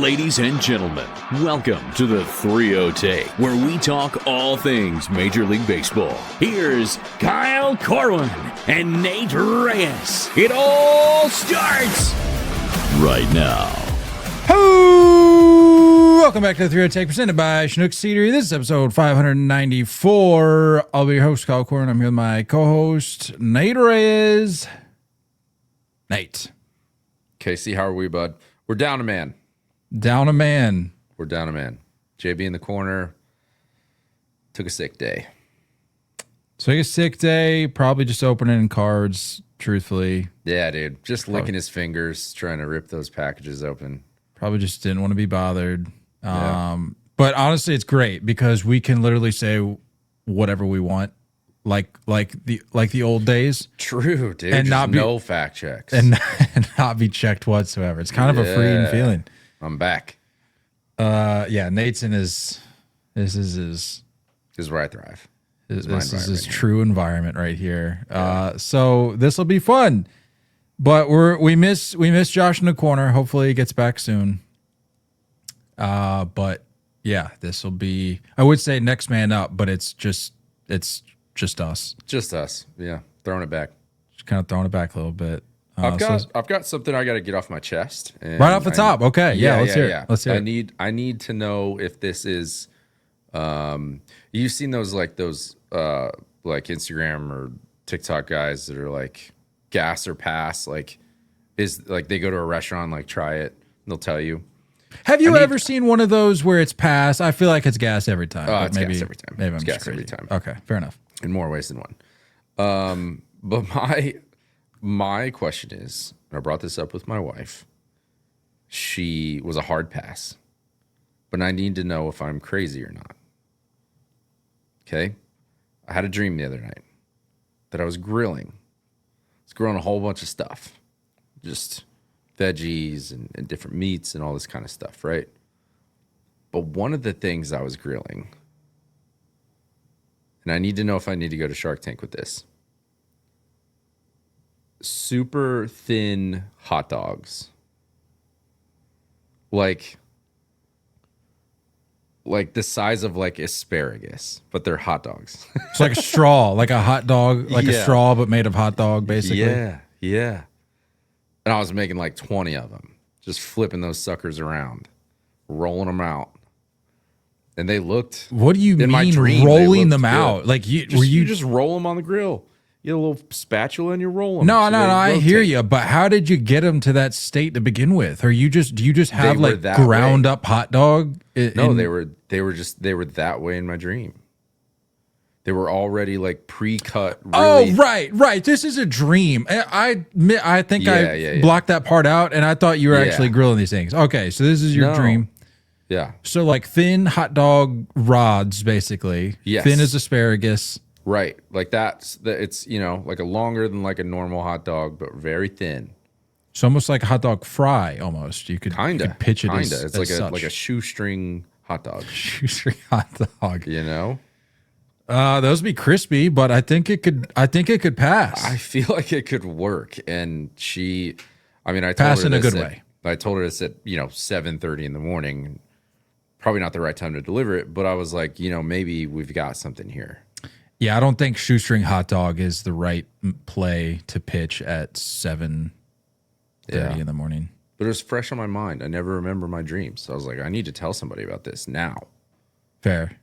Ladies and gentlemen, welcome to the 3-0 Take, where we talk all things Major League Baseball. Here's Kyle Corwin and Nate Reyes. It all starts right now. Welcome back to the 3-0 Take, presented by Chinook Cedary. This is episode 594. I'll be your host, Kyle Corwin. I'm here with my co-host, Nate Reyes. Nate. Casey, how are we, bud? We're down a man. Down a man. We're down a man. JB in the corner. Took a sick day. So a sick day, probably just opening cards, truthfully. Yeah, dude. Just licking his fingers, trying to rip those packages open. Probably just didn't want to be bothered. Yeah. But honestly, it's great because we can literally say whatever we want, like the old days. True, dude. And just not be, no fact checks. and not be checked whatsoever. It's kind of a freeing feeling. I'm back. Yeah, Nate's in his. This is his. This is where I thrive. This is his true environment right here. So this will be fun. But we miss Josh in the corner. Hopefully he gets back soon. But yeah, this will be. I would say next man up, but it's just us. Just us. Yeah, throwing it back. Just kind of throwing it back a little bit. I've got something I got to get off my chest. And right off the top. Okay, yeah, let's hear it. Let's hear it. I need to know if this is. You've seen those like Instagram or TikTok guys that are like gas or pass. Like they go to a restaurant, like try it, and they'll tell you. Have you ever seen one of those where it's pass? I feel like it's gas every time. It's gas every time. Maybe it's I'm gas crazy. every time. Okay, fair enough. In more ways than one. But my question is, and I brought this up with my wife. She was a hard pass, but I need to know if I'm crazy or not. Okay? I had a dream the other night that I was grilling. I was grilling a whole bunch of stuff. Just veggies and different meats and all this kind of stuff, right? But one of the things I was grilling, and I need to know if I need to go to Shark Tank with this, super thin hot dogs. Like the size of like asparagus, but they're hot dogs. It's like a straw, like a hot dog, like a straw, but made of hot dog, basically. Yeah. And I was making like 20 of them, just flipping those suckers around, rolling them out. And they looked. What do you mean rolling them out? Like you just roll them on the grill. You get a little spatula and you roll them. No, I hear you. But how did you get them to that state to begin with? Or do you just have like ground up hot dog? No, they were that way in my dream. They were already like pre-cut. Really. Oh, right. This is a dream. I think I blocked that part out, and I thought you were actually grilling these things. Okay, so this is your dream. Yeah. So like thin hot dog rods, basically. Yes. Thin as asparagus. Right. Like it's, like a longer than like a normal hot dog, but very thin. It's almost like a hot dog fry almost. You could pitch it as it's like a shoestring hot dog. Shoestring hot dog. Those would be crispy, but I think it could pass. I feel like it could work. And I told pass her in a good way. I told her this at 7:30 in the morning. Probably not the right time to deliver it, but I was like, maybe we've got something here. Yeah, I don't think shoestring hot dog is the right play to pitch at 7:30 in the morning. But it was fresh on my mind. I never remember my dreams. So I was like, I need to tell somebody about this now. Fair.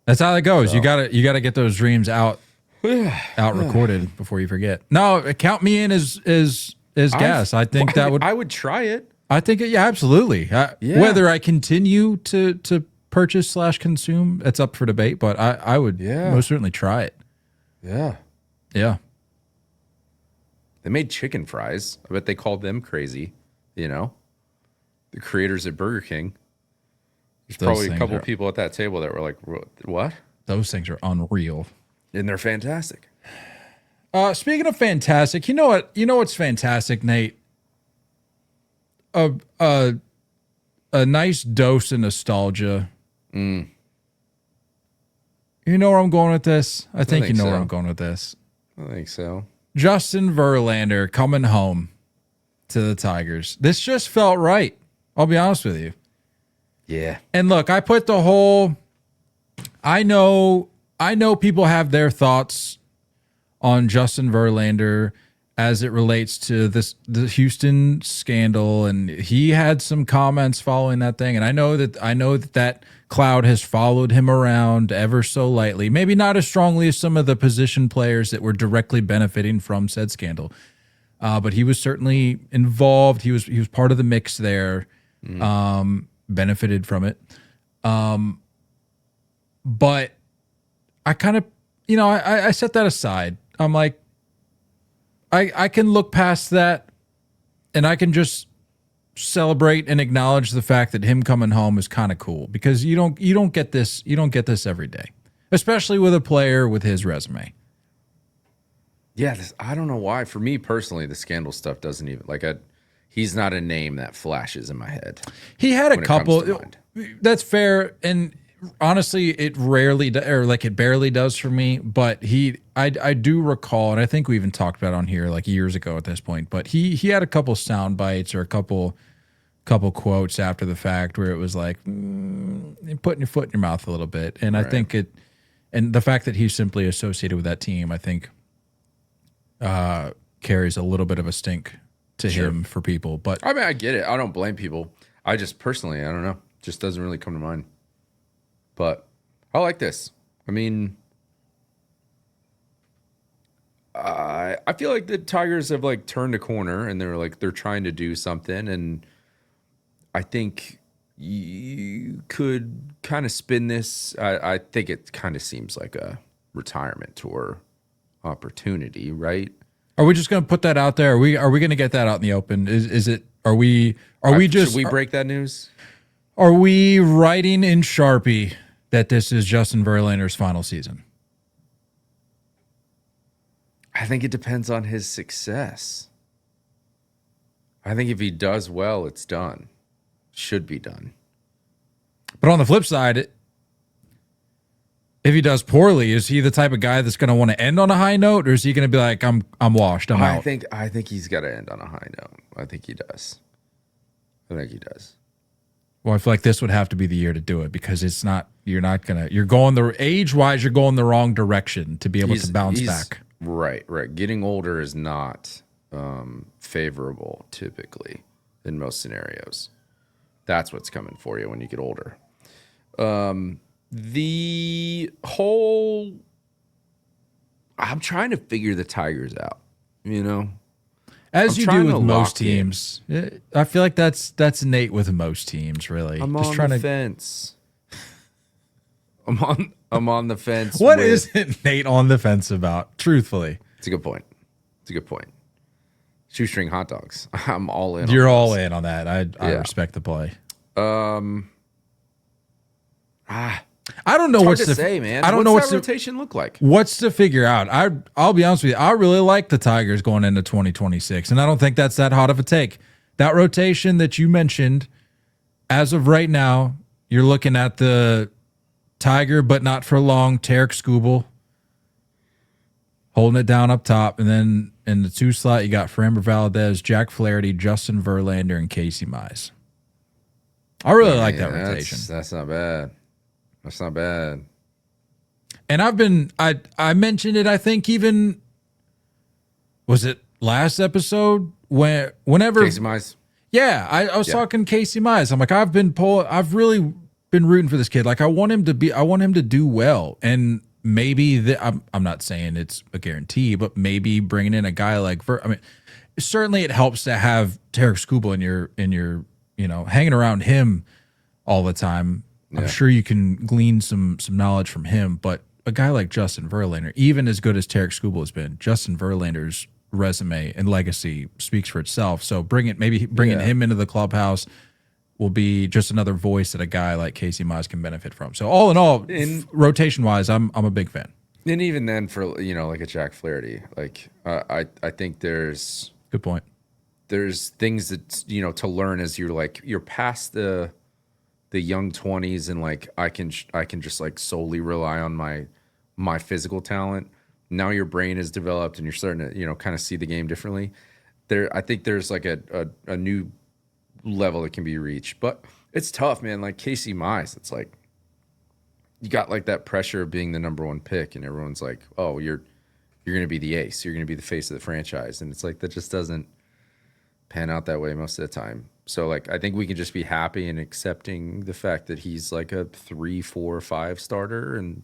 That's how it goes. So, you gotta get those dreams out recorded before you forget. No, count me in as gas. I think I would try it. I think absolutely. Whether I continue to purchase / consume, it's up for debate, but I would most certainly try it. Yeah. They made chicken fries. I bet they called them crazy. The creators at Burger King. There's probably a couple people at that table that were like, what? Those things are unreal. And they're fantastic. Speaking of fantastic, you know what's fantastic, Nate? A nice dose of nostalgia. You know where I'm going with this? I think you know where I'm going with this. I think so. Justin Verlander coming home to the Tigers. This just felt right. I'll be honest with you. Yeah. And look, I put the whole. I know people have their thoughts on Justin Verlander as it relates to the Houston scandal, and he had some comments following that thing. And I know that cloud has followed him around ever so lightly, maybe not as strongly as some of the position players that were directly benefiting from said scandal. But he was certainly involved. He was part of the mix there, benefited from it. But I kind of, I set that aside. I'm like, I can look past that, and I can just celebrate and acknowledge the fact that him coming home is kind of cool, because you don't get this every day, especially with a player with his resume. Yeah, I don't know why. For me personally, the scandal stuff doesn't even he's not a name that flashes in my head. He had a couple. That's fair, and honestly, it rarely it barely does for me. But I do recall, and I think we even talked about it on here like years ago at this point. But he had a couple sound bites or a couple quotes after the fact where it was like putting your foot in your mouth a little bit. And I think and the fact that he's simply associated with that team, I think, carries a little bit of a stink to him for people. But I mean, I get it. I don't blame people. I just personally, I don't know, just doesn't really come to mind. But I like this. I mean, I feel like the Tigers have turned a corner, and they're trying to do something, and I think you could kind of spin this. I think it kind of seems like a retirement tour opportunity, right? Are we just going to put that out there? Are we going to get that out in the open? Is it? Should we break that news? Are we writing in Sharpie that this is Justin Verlander's final season? I think it depends on his success. I think if he does well, it's done. Should be done. But on the flip side, if he does poorly, is he the type of guy that's going to want to end on a high note, or is he going to be like, I'm washed, I'm out? I think he's got to end on a high note. I think he does. Well, I feel like this would have to be the year to do it, because you're going age-wise, you're going the wrong direction to be able to bounce back. Right. Getting older is not favorable typically in most scenarios. That's what's coming for you when you get older. The whole, I'm trying to figure the Tigers out, As you do with most teams. I feel like that's innate with most teams, really. I'm on the fence. I'm on the fence. What is Nate on the fence about? Truthfully. It's a good point. Shoestring hot dogs. I'm all in. You're all in on that. I respect the play. I don't know what to say, man. I don't know what's that rotation look like. What's to figure out. I'll be honest with you. I really like the Tigers going into 2026, and I don't think that's that hot of a take. That rotation that you mentioned, as of right now, you're looking at the Tiger, but not for long, Tarek Skubal holding it down up top, and then in the 2 slot, you got Framber Valdez, Jack Flaherty, Justin Verlander, and Casey Mize. I really like that rotation. That's not bad. That's not bad. And I mentioned it, I think even, was it last episode? Whenever Casey Mize? Yeah, I was talking Casey Mize. I'm like, I've really been rooting for this kid. Like, I want him to do well. And maybe I'm not saying it's a guarantee, but maybe bringing in a guy like certainly it helps to have Tarek Skubal in your hanging around him all the time. Yeah. I'm sure you can glean some knowledge from him, but a guy like Justin Verlander, even as good as Tarek Skubal has been, Justin Verlander's resume and legacy speaks for itself. So bringing him into the clubhouse will be just another voice that a guy like Casey Mize can benefit from. So all in all, rotation wise, I'm a big fan. And even then, for like a Jack Flaherty, I think there's good point. There's things that to learn as you're past the young 20s, and I can just solely rely on my physical talent. Now your brain is developed and you're starting to kind of see the game differently. I think there's a new level that can be reached. But it's tough, man. Like Casey Mize, it's like you got like that pressure of being the number one pick, and everyone's like, "Oh, you're going to be the ace. You're going to be the face of the franchise," and it's like that just doesn't pan out that way most of the time. So like I think we can just be happy and accepting the fact that he's like a 3, 4, 5 starter, and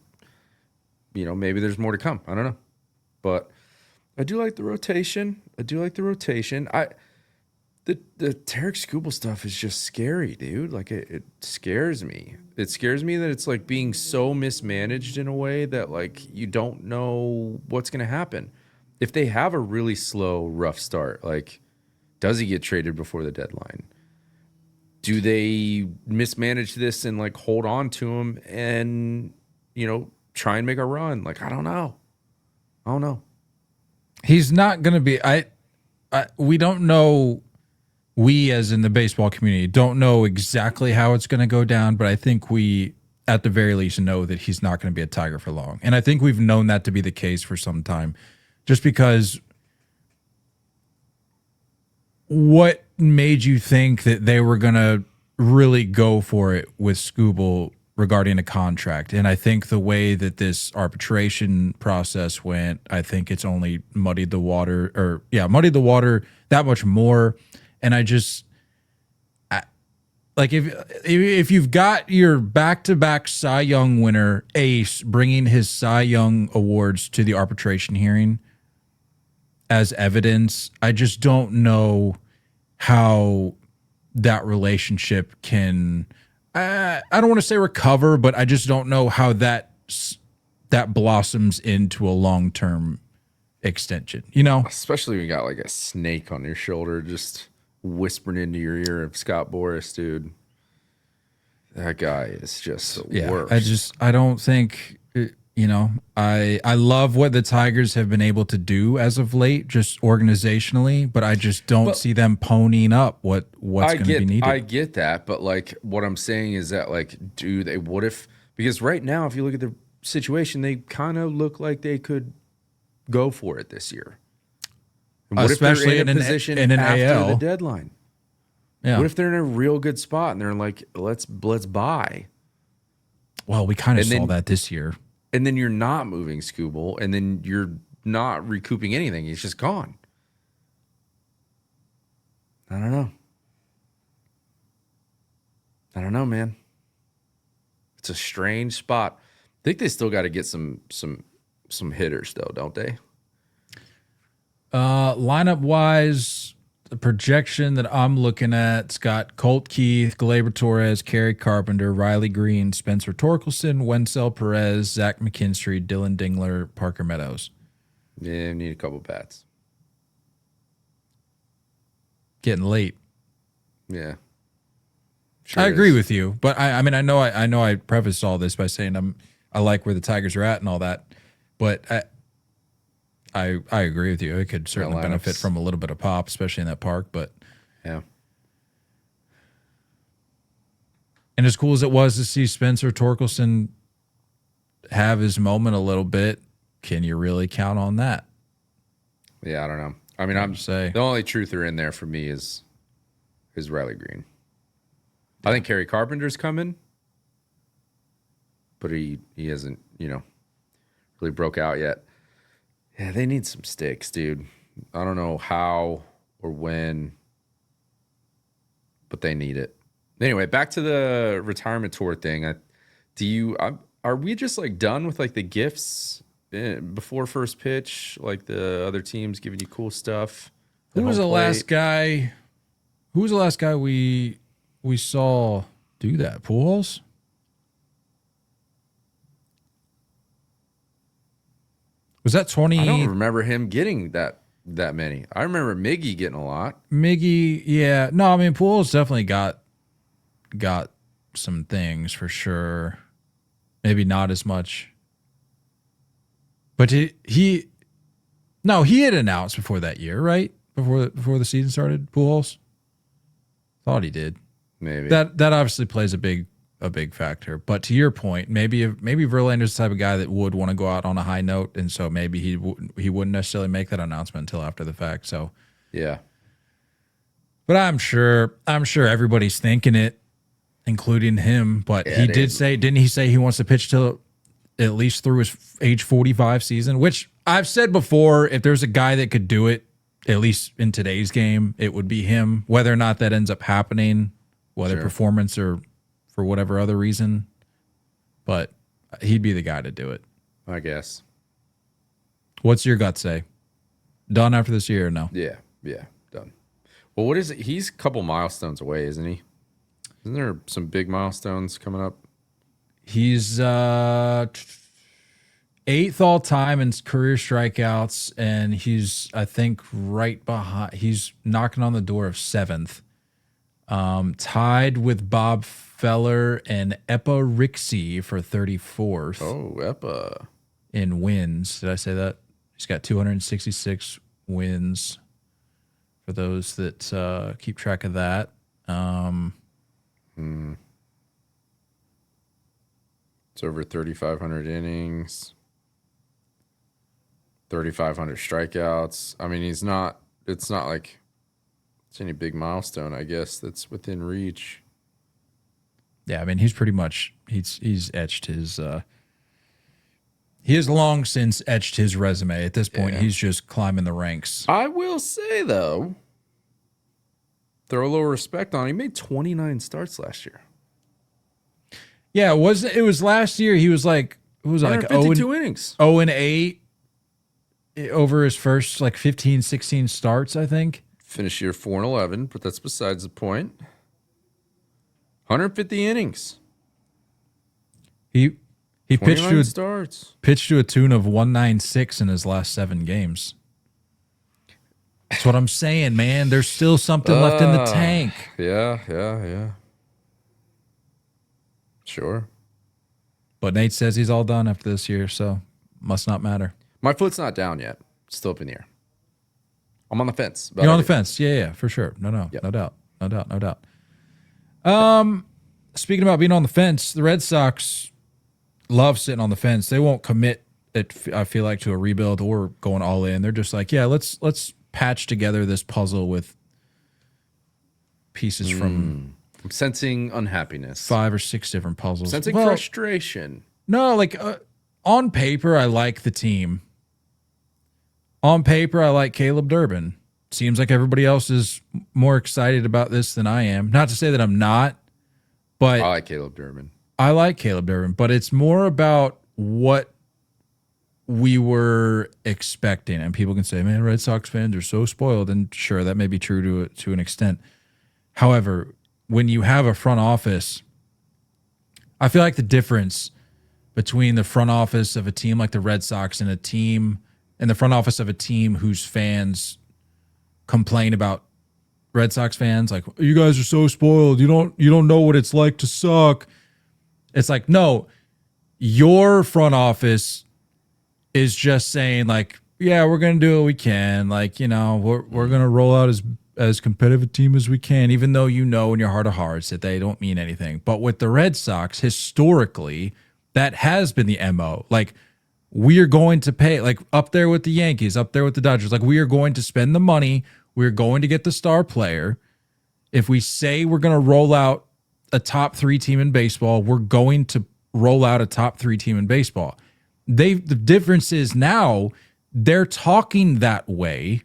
maybe there's more to come. I don't know, but I do like the rotation. The Tarek Skubal stuff is just scary, dude. Like it scares me. It scares me that it's like being so mismanaged in a way that like you don't know what's gonna happen. If they have a really slow, rough start, like does he get traded before the deadline? Do they mismanage this and like hold on to him and try and make a run? Like I don't know. He's not gonna be. We don't know. We, as in the baseball community, don't know exactly how it's going to go down, but I think we, at the very least, know that he's not going to be a Tiger for long. And I think we've known that to be the case for some time, just because what made you think that they were going to really go for it with Skubal regarding a contract? And I think the way that this arbitration process went, I think it's only muddied the water that much more. And if you've got your back-to-back Cy Young winner, Ace, bringing his Cy Young awards to the arbitration hearing as evidence, I just don't know how that relationship can, I don't want to say recover, but I just don't know how that blossoms into a long-term extension, Especially when you got like a snake on your shoulder just whispering into your ear of Scott Boras, dude. That guy is just the worst. I don't think, I love what the Tigers have been able to do as of late, just organizationally, but I just don't see them ponying up what's going to be needed. I get that, but like what I'm saying is that like, because right now, if you look at the situation, they kind of look like they could go for it this year. And what especially if they're in a position in an after AL. the deadline? Yeah. What if they're in a real good spot and they're like, let's buy? Well, we kind of saw that this year. And then you're not moving Skubal, and then you're not recouping anything. He's just gone. I don't know, man. It's a strange spot. I think they still got to get some hitters though, don't they? Lineup wise, the projection that I'm looking at, it's got Colt Keith, Gleyber Torres, Kerry Carpenter, Riley Green, Spencer Torkelson, Wenzel Perez, Zach McKinstry, Dylan Dingler, Parker Meadows. Yeah, need a couple bats. Getting late. Yeah. Sure I agree with you, but I mean I know I prefaced all this by saying I like where the Tigers are at and all that, but I agree with you. It could certainly benefit from a little bit of pop, especially in that park. But yeah, and as cool as it was to see Spencer Torkelson have his moment a little bit, can you really count on that? Yeah, I don't know. I mean, the only truther in there for me is Riley Green. I think Kerry Carpenter's coming, but he hasn't really broke out yet. Yeah, they need some sticks, dude. I don't know how or when, but they need it. Anyway, back to the retirement tour thing. Are we just like done with like the gifts before first pitch, like the other teams giving you cool stuff? Who was the last guy we saw do that? Pujols? Was that 20? I don't remember him getting that many. I remember Miggy getting a lot. Miggy, yeah. No, I mean, Pujols definitely got some things for sure. Maybe not as much. But he had announced before that year, right? Before the season started, Pujols? Thought he did. Maybe. That obviously plays a big factor. But to your point, maybe Verlander's the type of guy that would want to go out on a high note, and so maybe he wouldn't necessarily make that announcement until after the fact. So yeah. But I'm sure everybody's thinking it. including him. But Yeah, he did say, didn't he say he wants to pitch till at least through his age 45 season? Which I've said before, if there's a guy that could do it, at least in today's game, it would be him. Whether or not that ends up happening, whether performance or for whatever other reason, but he'd be the guy to do it, I guess. What's your gut say? Done after this year or no? Yeah, done. Well, what is it? He's a couple milestones away, isn't he? Isn't there some big milestones coming up? He's 8th all time in career strikeouts, and he's, I think, right behind. He's knocking on the door of 7th, tied with Bob Feller and Epa Rixey for 34th. Oh, Epa in wins. Did I say that? He's got 266 wins. For those that keep track of that, it's over 3,500 innings. 3,500 strikeouts. I mean, it's not like it's any big milestone, I guess, that's within reach. Yeah, I mean, he's pretty much he's etched his he has long since etched his resume. At this point, he's just climbing the ranks. I will say though, throw a little respect on him. He made 29 starts last year. Yeah, it was last year he was like, it was like 52 innings. 0-8 over his first like 15, 16 starts, I think. Finished year 4-11, but that's besides the point. 150 innings. He pitched to starts. Pitched to a tune of 196 in his last 7 games. That's what I'm saying, man. There's still something left in the tank. Yeah. Sure. But Nate says he's all done after this year, so must not matter. My foot's not down yet. It's still up in the air. I'm on the fence. You're on the fence. Yeah, for sure. No, Yep. no doubt. Speaking about being on the fence, the Red Sox love sitting on the fence. They won't commit, I feel like, to a rebuild or going all in. They're just like, yeah, let's patch together this puzzle with pieces from I'm sensing unhappiness. 5 or 6 different puzzles. Sensing frustration. No, like on paper, I like the team. On paper, I like Caleb Durbin. Seems like everybody else is more excited about this than I am. Not to say that I'm not, but I like Caleb Durbin. But it's more about what we were expecting. And people can say, man, Red Sox fans are so spoiled. And sure, that may be true to an extent. However, when you have a front office, I feel like the difference between the front office of a team like the Red Sox and the front office of a team whose fans complain about Red Sox fans, like, you guys are so spoiled. You don't know what it's like to suck. It's like, no, your front office is just saying, like, yeah, we're going to do what we can. Like, we're going to roll out as competitive a team as we can, even though you know in your heart of hearts that they don't mean anything. But with the Red Sox, historically, that has been the MO. Like, we are going to pay, like up there with the Yankees, up there with the Dodgers. Like, we are going to spend the money. We're going to get the star player. If we say we're going to roll out a top 3 team in baseball, we're going to roll out a top 3 team in baseball. The difference is now they're talking that way,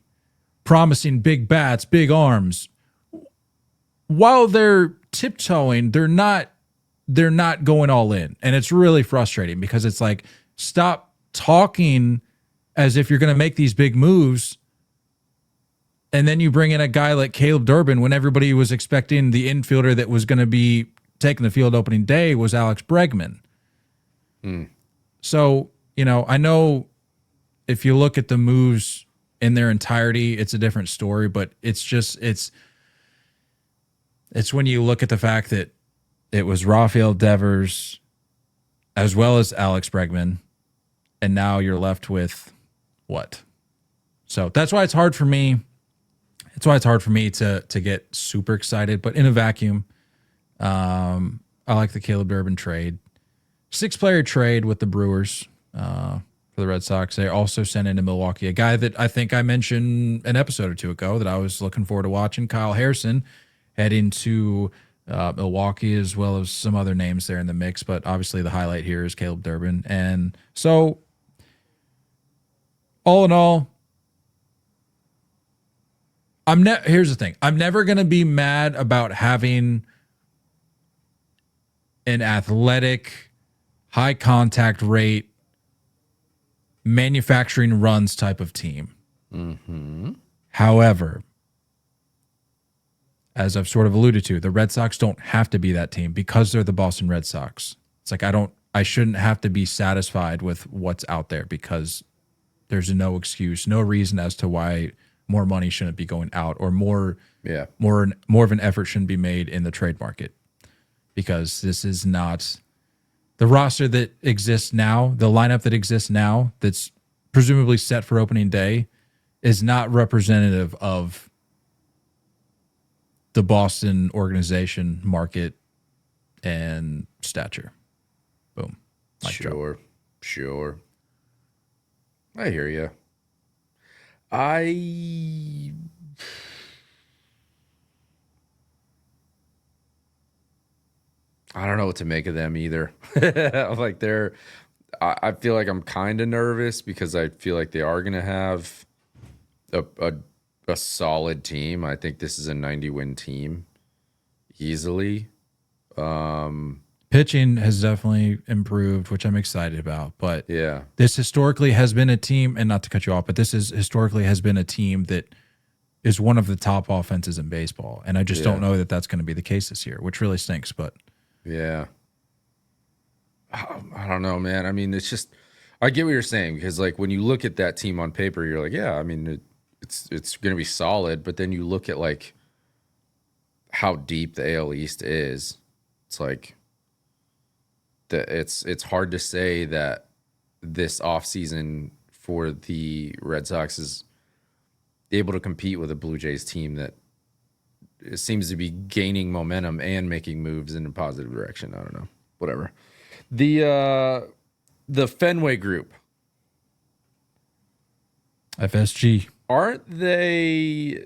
promising big bats, big arms. While they're tiptoeing, they're not going all in. And it's really frustrating because it's like, stop talking as if you're going to make these big moves. And then you bring in a guy like Caleb Durbin when everybody was expecting the infielder that was going to be taking the field opening day was Alex Bregman. So, I know if you look at the moves in their entirety, it's a different story, but it's when you look at the fact that it was Rafael Devers as well as Alex Bregman, and now you're left with what? So that's why it's hard for me. It's why it's hard for me to get super excited, but in a vacuum, I like the Caleb Durbin trade. 6-player trade with the Brewers for the Red Sox. They also sent into Milwaukee a guy that I think I mentioned an episode or two ago that I was looking forward to watching, Kyle Harrison, heading to Milwaukee, as well as some other names there in the mix. But obviously the highlight here is Caleb Durbin. And so all in all, here's the thing. I'm never going to be mad about having an athletic, high contact rate, manufacturing runs type of team. Mm-hmm. However, as I've sort of alluded to, the Red Sox don't have to be that team because they're the Boston Red Sox. It's like I shouldn't have to be satisfied with what's out there because there's no excuse, no reason as to why more money shouldn't be going out or more of an effort shouldn't be made in the trade market, because this is not the roster that exists now, the lineup that exists now that's presumably set for opening day is not representative of the Boston organization, market, and stature. Boom. Sure. I hear you. I don't know what to make of them either. Like I feel like I'm kind of nervous because I feel like they are going to have a solid team. I think this is a 90-win team easily. Pitching has definitely improved, which I'm excited about. But yeah, this historically has been a team, and not to cut you off, but this is historically has been a team that is one of the top offenses in baseball. And I just don't know that that's going to be the case this year, which really stinks. But yeah, I don't know, man. I mean, it's just, I get what you're saying, because like when you look at that team on paper, you're like, yeah, I mean, it's going to be solid. But then you look at like how deep the AL East is. It's like it's hard to say that this offseason for the Red Sox is able to compete with a Blue Jays team that seems to be gaining momentum and making moves in a positive direction. I don't know. Whatever. The Fenway Group. FSG. Aren't they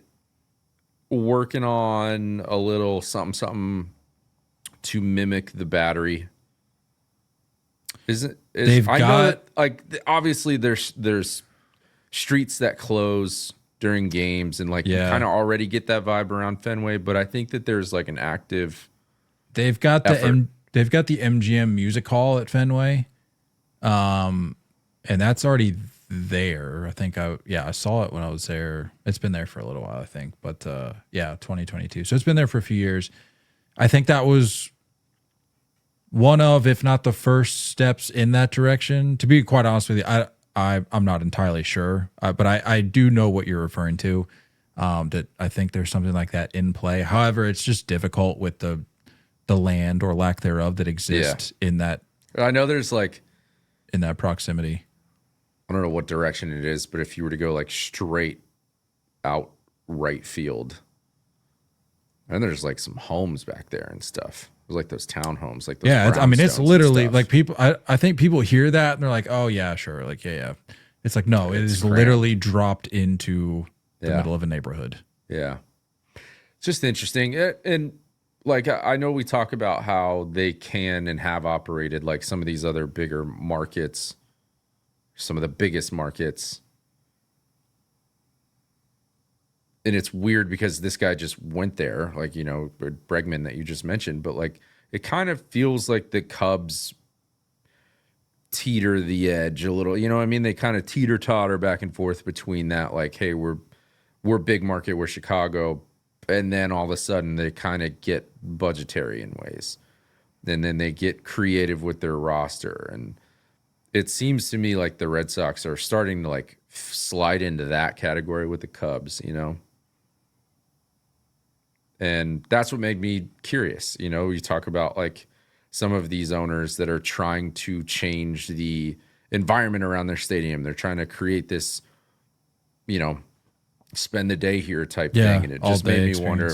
working on a little something to mimic the Battery? I know that, like, obviously there's streets that close during games, and like you kind of already get that vibe around Fenway, but I think that there's like an active. They've got the MGM Music Hall at Fenway, and that's already there. I think I saw it when I was there. It's been there for a little while, I think, but 2022. So it's been there for a few years. I think that was one of, if not the first steps in that direction. To be quite honest with you, I'm not entirely sure, but I do know what you're referring to. That I think there's something like that in play. However, it's just difficult with the land or lack thereof that exists in that. I know there's like in that proximity. I don't know what direction it is, but if you were to go like straight out right field, and there's like some homes back there and stuff. There's like those townhomes, like those it's literally like people. I think people hear that and they're like, "Oh yeah, sure." Like yeah. It's like no, it is literally dropped into the middle of a neighborhood. Yeah, it's just interesting. And like I know we talk about how they can and have operated like some of these other bigger markets, some of the biggest markets. And it's weird because this guy just went there, like, you know, Bregman that you just mentioned, but like it kind of feels like the Cubs teeter the edge a little, you know what I mean? They kind of teeter-totter back and forth between that, like, hey, we're big market, we're Chicago, and then all of a sudden they kind of get budgetary in ways. And then they get creative with their roster. And it seems to me like the Red Sox are starting to like slide into that category with the Cubs, you know? And that's what made me curious. You know, you talk about like some of these owners that are trying to change the environment around their stadium. They're trying to create this, you know, spend the day here type thing. And it just made me wonder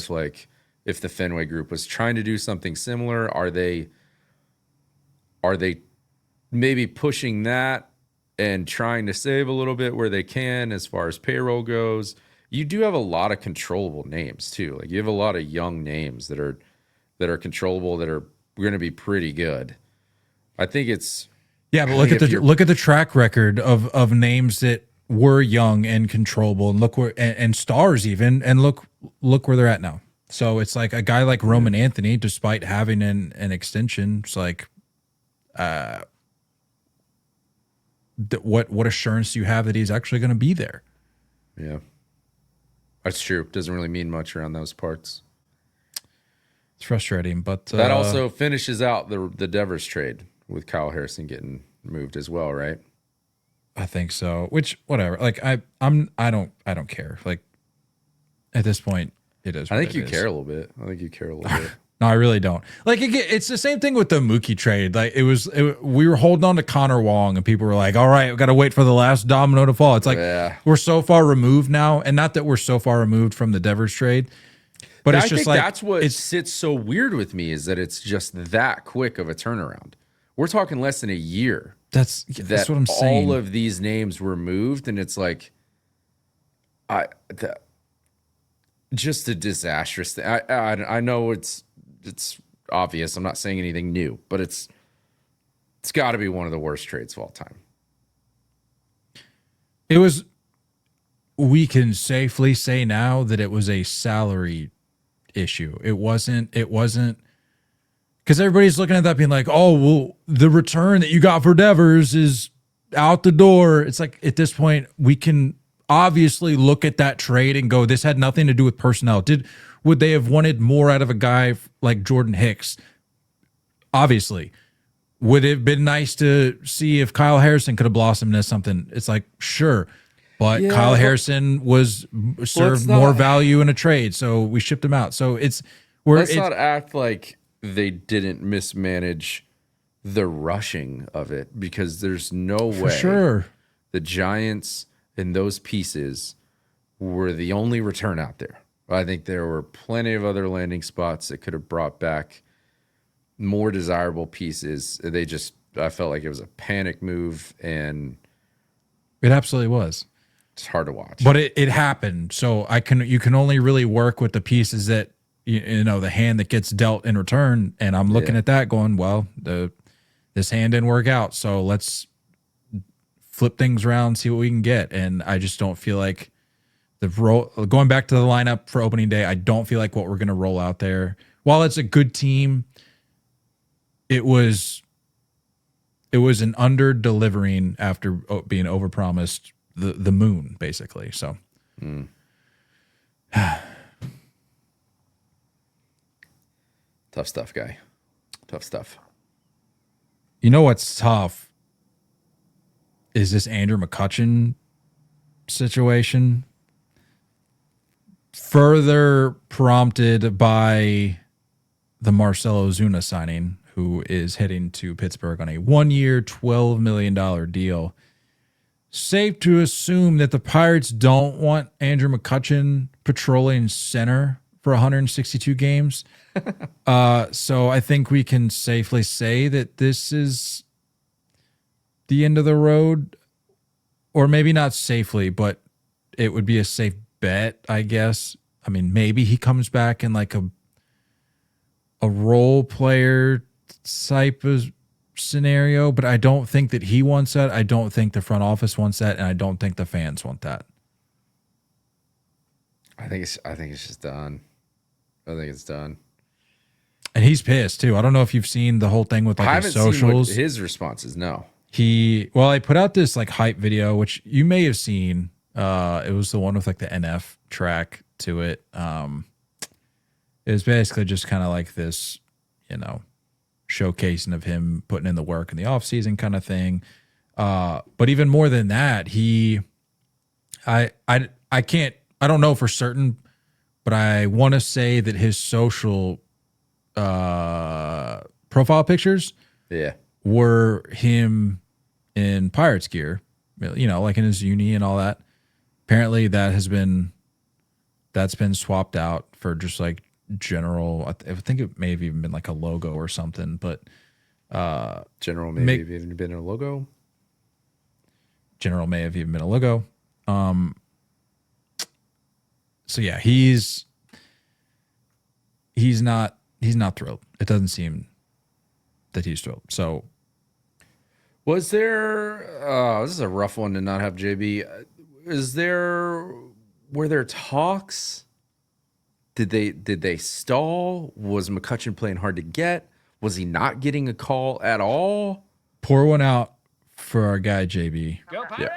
if the Fenway Group was trying to do something similar. Are they maybe pushing that and trying to save a little bit where they can as far as payroll goes? You do have a lot of controllable names too. Like you have a lot of young names that are that are controllable that are going to be pretty good. I think it's but look at the track record of names that were young and controllable, and look where and stars even, and look where they're at now. So it's like a guy like Roman Anthony, despite having an extension, it's like, what assurance do you have that he's actually going to be there? Yeah, that's true. Doesn't really mean much around those parts. It's frustrating, but that also finishes out the Devers trade with Kyle Harrison getting moved as well, right? I think so. Which, whatever. Like I don't care. Like at this point, it is. I think you care a little bit. No, I really don't. Like it's the same thing with the Mookie trade. Like we were holding on to Connor Wong, and people were like, "All right, we got to wait for the last domino to fall." It's like we're so far removed now, and not that we're so far removed from the Devers trade, but it's just like that's what sits so weird with me is that it's just that quick of a turnaround. We're talking less than a year. That's what I'm saying. All of these names were moved, and it's like, just a disastrous thing. I know it's obvious. I'm not saying anything new, but it's got to be one of the worst trades of all time. It was. We can safely say now that it was a salary issue. It wasn't. Because everybody's looking at that being like, oh, well, the return that you got for Devers is out the door. It's like at this point, we can obviously look at that trade and go, this had nothing to do with personnel. Would they have wanted more out of a guy like Jordan Hicks? Obviously. Would it have been nice to see if Kyle Harrison could have blossomed into something? It's like, sure. But Kyle Harrison served more value in a trade, so we shipped him out. So let's not act like they didn't mismanage the rushing of it, because there's no way the Giants and those pieces were the only return out there. I think there were plenty of other landing spots that could have brought back more desirable pieces. I felt like it was a panic move, and it absolutely was. It's hard to watch. But it happened. So you can only really work with the pieces that the hand that gets dealt in return, and I'm looking at that going, well, this hand didn't work out, so let's flip things around, see what we can get. And I just don't feel like going back to the lineup for opening day, I don't feel like what we're going to roll out there, while it's a good team, it was an under delivering after being overpromised the moon, basically. So tough stuff, guy. Tough stuff. You know what's tough is this Andrew McCutchen situation, further prompted by the Marcell Ozuna signing, who is heading to Pittsburgh on a 1-year, $12 million deal. Safe to assume that the Pirates don't want Andrew McCutchen patrolling center for 162 games. So I think we can safely say that this is the end of the road, or maybe not safely, but it would be a safe bet, I guess. I mean, maybe he comes back in like a role player type of scenario, but I don't think that he wants that. I don't think the front office wants that, and I don't think the fans want that. I think it's just done. I think it's done. And he's pissed too. I don't know if you've seen the whole thing with like his socials. His responses, no. I put out this like hype video, which you may have seen. It was the one with like the NF track to it. It was basically just kind of like this, showcasing of him putting in the work in the off season kind of thing. But even more than that, I don't know for certain, but I want to say that his social profile pictures were him in Pirates gear, like in his uni and all that. Apparently that's been swapped out for just like general. I think it may have even been like a logo or something, but general may have even been a logo. General may have even been a logo. So yeah, he's not he's not thrilled. It doesn't seem that he's thrilled. So was there this is a rough one to not have JB. Were there talks? Did they stall? Was McCutchen playing hard to get? Was he not getting a call at all? pour one out for our guy JB. Go Pirates!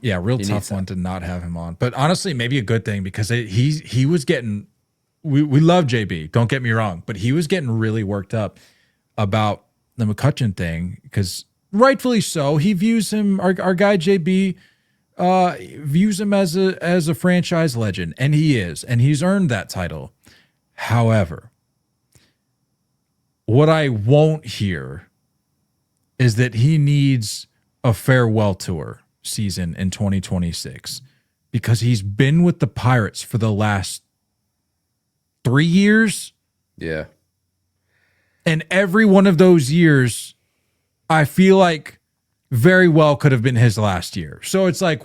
Yeah, real tough one to not have him on. But honestly, maybe a good thing because he was getting. We love JB. Don't get me wrong, but he was getting really worked up about the McCutchen thing because rightfully so. He views him, our guy JB, views him as a franchise legend, and he is, and he's earned that title. However, what I won't hear is that he needs a farewell tour season in 2026 because he's been with the Pirates for the last 3 years. Yeah. And every one of those years, I feel like very well could have been his last year. So it's like,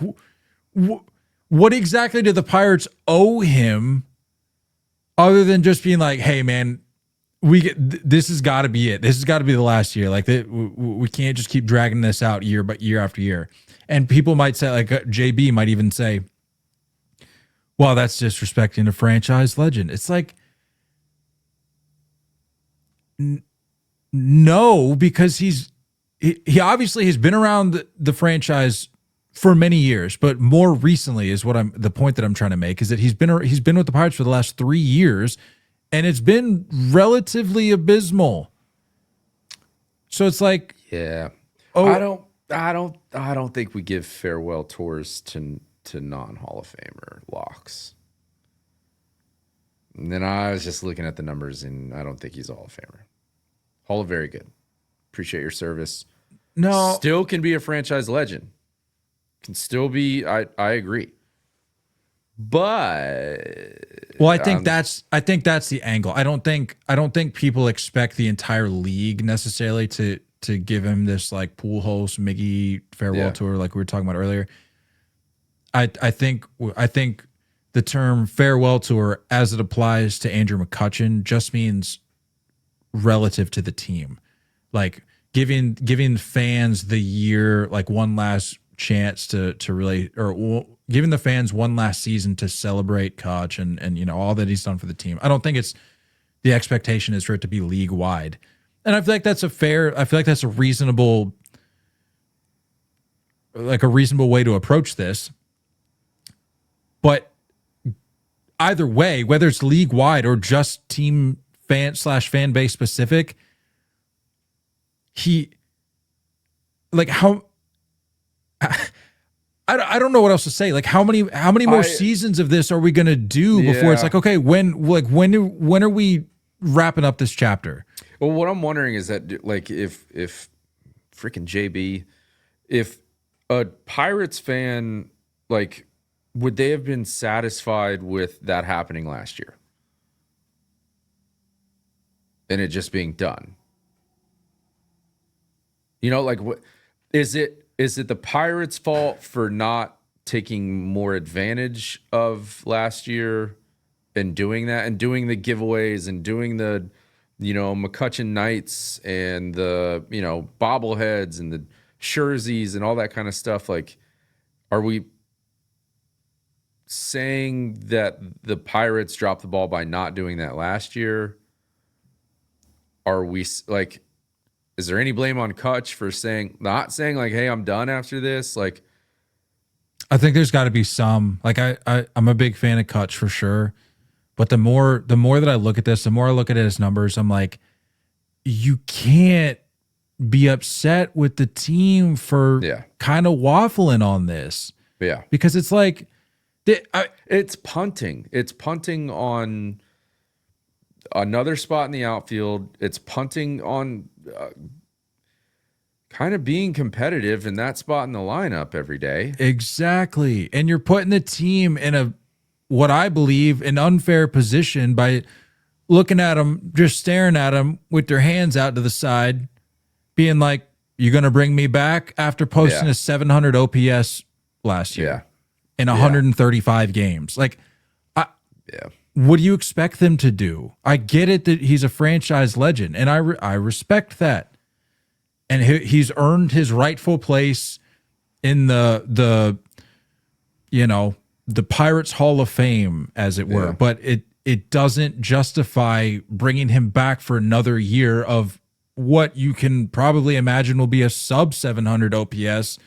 what exactly do the Pirates owe him other than just being like, hey, man, this has got to be it. This has got to be the last year. Like, we can't just keep dragging this out year after year. And people might say, like, JB might even say, well, that's disrespecting a franchise legend. It's like, no, because he obviously has been around the franchise for many years, but more recently is the point that I'm trying to make is that he's been with the Pirates for the last 3 years, and it's been relatively abysmal. So it's like, yeah, I don't think we give farewell tours to non-Hall of Famer locks. And then I was just looking at the numbers, and I don't think he's a Hall of Famer. Hall of very good. Appreciate your service. no, Still can be a franchise legend. Can still be. I agree. But well, I think that's the angle. I don't think people expect the entire league necessarily to give him this like Pujols Miggy farewell tour like we were talking about earlier. I think the term farewell tour as it applies to Andrew McCutchen just means relative to the team, like giving fans the year, like one last chance to really, or giving the fans one last season to celebrate Kutch and you know all that he's done for the team. I don't think the expectation is for it to be league wide, and I feel like that's a reasonable way to approach this. But either way, whether it's league wide or just team fan base specific, I don't know what else to say. Like how many more seasons of this are we gonna do before it's like, okay, when are we wrapping up this chapter? Well, what I'm wondering is that like if freaking JB, if a Pirates fan, like, would they have been satisfied with that happening last year and it just being done? You know, like, what is it the Pirates' fault for not taking more advantage of last year and doing that and doing the giveaways and doing the, you know, McCutchen nights and the, you know, bobbleheads and the jerseys and all that kind of stuff? Like, are we saying that the Pirates dropped the ball by not doing that last year? Are we like, is there any blame on Kutch for not saying like, hey, I'm done after this? Like, I think there's got to be some. Like I'm a big fan of Kutch for sure, but the more that I look at this, the more I look at his numbers, I'm like, you can't be upset with the team for kind of waffling on this. Yeah, because it's like it's punting. It's punting on another spot in the outfield. It's punting on kind of being competitive in that spot in the lineup every day. Exactly. And you're putting the team in what I believe, an unfair position by looking at them, just staring at them with their hands out to the side, being like, you're going to bring me back after posting a 700 OPS last year in 135 games. Like, what do you expect them to do? I get it that he's a franchise legend, and I respect that. And he's earned his rightful place in the Pirates Hall of Fame, as it were. But it doesn't justify bringing him back for another year of what you can probably imagine will be a sub 700 OPS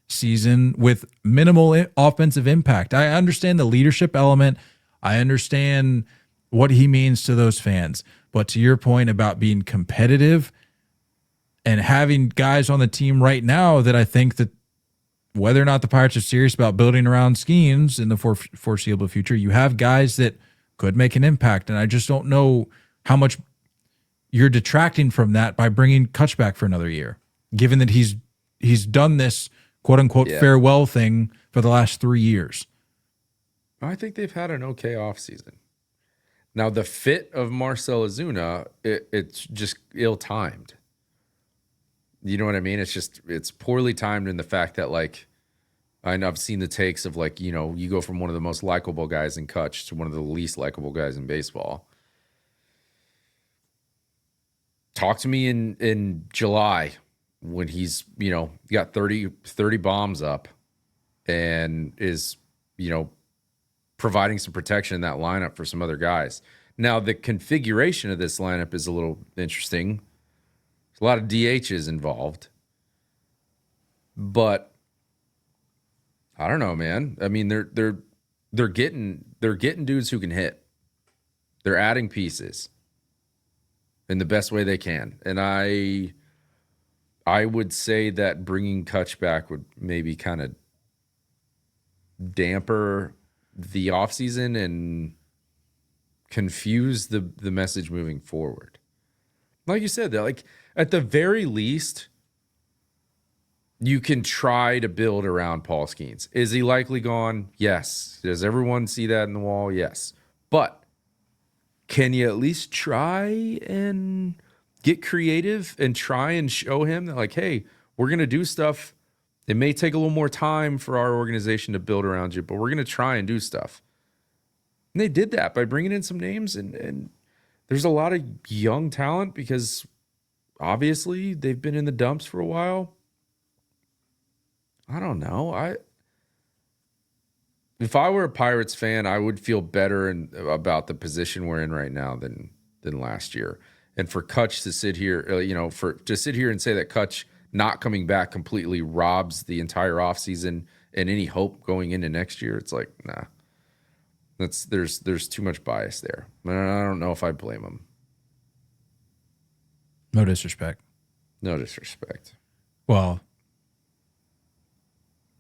season with minimal offensive impact. I understand the leadership element. I understand what he means to those fans. But to your point about being competitive and having guys on the team right now that I think that whether or not the Pirates are serious about building around Skeens in the foreseeable future, you have guys that could make an impact. And I just don't know how much you're detracting from that by bringing Kutch back for another year, given that he's done this quote-unquote farewell thing for the last 3 years. I think they've had an okay offseason. Now, the fit of Marcell Ozuna, it's just ill-timed. You know what I mean? It's poorly timed in the fact that, like, I know I've seen the takes of, like, you go from one of the most likable guys in Kutch to one of the least likable guys in baseball. Talk to me in July when he's, got 30 bombs up and is, providing some protection in that lineup for some other guys. Now, the configuration of this lineup is a little interesting. There's a lot of DHs involved. But I don't know, man. I mean, they're getting dudes who can hit. They're adding pieces in the best way they can. And I would say that bringing Kutch back would maybe kind of damper the offseason and confuse the message moving forward. Like you said, like at the very least, you can try to build around Paul Skeens. Is he likely gone? Yes. Does everyone see that in the wall? Yes. But can you at least try and get creative and try and show him that, like, hey, we're going to do stuff. It may take a little more time for our organization to build around you, but we're going to try and do stuff. And they did that by bringing in some names, and there's a lot of young talent because obviously they've been in the dumps for a while. I don't know. If I were a Pirates fan, I would feel better about the position we're in right now than last year. And for Kutch to sit here, to sit here and say that Kutch not coming back completely robs the entire offseason and any hope going into next year, it's like, nah. There's too much bias there. I don't know if I blame him. No disrespect. No disrespect. Well,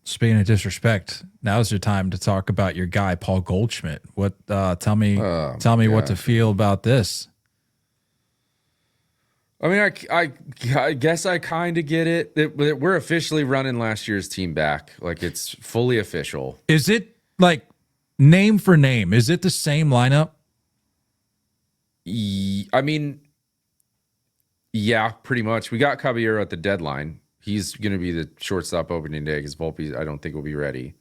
speaking of disrespect, now's your time to talk about your guy, Paul Goldschmidt. What? Tell me what to feel about this. I mean, I guess I kind of get it. We're officially running last year's team back. Like, it's fully official. Is it, like, name for name? Is it the same lineup? I mean, yeah, pretty much. We got Caballero at the deadline. He's going to be the shortstop opening day because Volpe, I don't think, will be ready.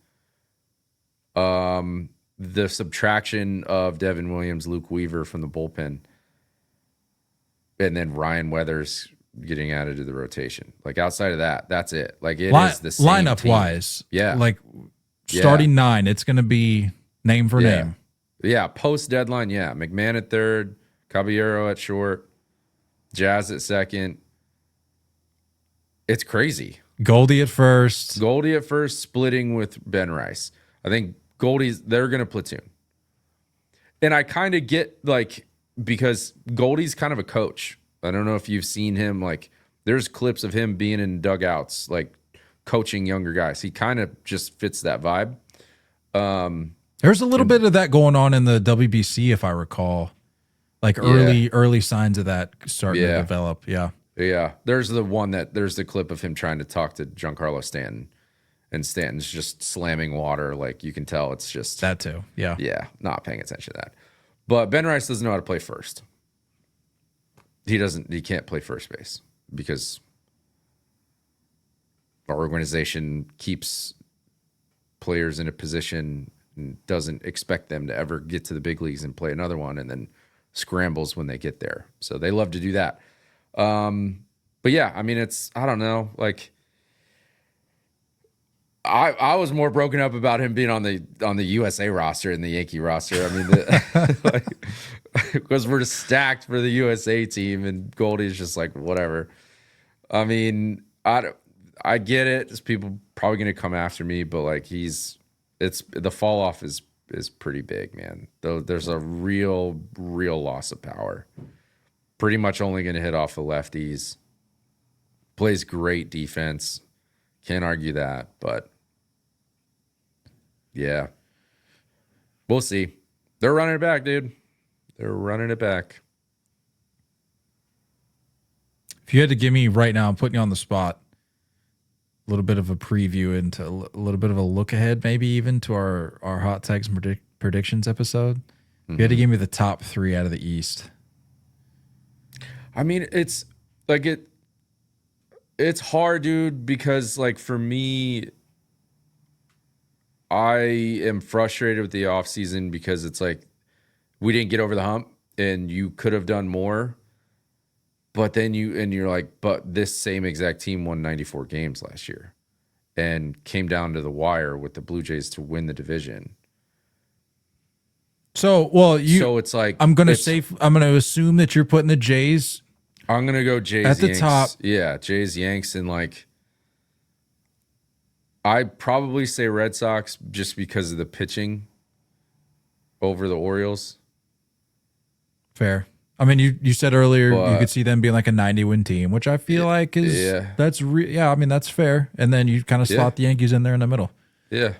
The subtraction of Devin Williams, Luke Weaver from the bullpen, and then Ryan Weathers getting added to the rotation. Like, outside of that, that's it. Like, it is the same lineup team. Wise. Yeah. Like, starting 9, it's going to be name for name. Yeah, post deadline, yeah. McMahon at third, Caballero at short, Jazz at second. It's crazy. Goldie at first, splitting with Ben Rice. I think they're going to platoon. And I kind of get, like, because Goldie's kind of a coach. I don't know if you've seen him. Like, there's clips of him being in dugouts, like, coaching younger guys. He kind of just fits that vibe. There's a little bit of that going on in the WBC, if I recall. Like, early signs of that starting to develop. Yeah. Yeah. There's the clip of him trying to talk to Giancarlo Stanton, and Stanton's just slamming water. Like, you can tell it's just that too. Yeah. Yeah. Not paying attention to that. But Ben Rice doesn't know how to play first. He can't play first base because our organization keeps players in a position and doesn't expect them to ever get to the big leagues and play another one, and then scrambles when they get there. So they love to do that. But yeah, I mean, I don't know. Like, I was more broken up about him being on the USA roster and the Yankee roster. I mean, because we're stacked for the USA team, and Goldie's just like, whatever. I mean, I get it. There's people probably going to come after me, but like the fall off is pretty big, man. Though there's a real loss of power. Pretty much only going to hit off the lefties. Plays great defense. Can't argue that, but yeah. We'll see. They're running it back, dude. They're running it back. If you had to give me right now, I'm putting you on the spot, a little bit of a preview into a little bit of a look ahead, maybe even to our hot takes and predictions episode. If you had to give me the top 3 out of the East. I mean, it's like it's hard, dude, because like for me, I am frustrated with the offseason because it's like we didn't get over the hump and you could have done more. But then you're like, but this same exact team won 94 games last year and came down to the wire with the Blue Jays to win the division. So it's like I'm going to assume that you're putting the Jays. I'm going to go Jays at the Yanks. top. Yeah, Jays, Yanks, and like I'd probably say Red Sox just because of the pitching over the Orioles. Fair. I mean, you said earlier you could see them being like a 90-win team, which I feel like is that's I mean, that's fair. And then you kind of slot the Yankees in there in the middle. Yeah,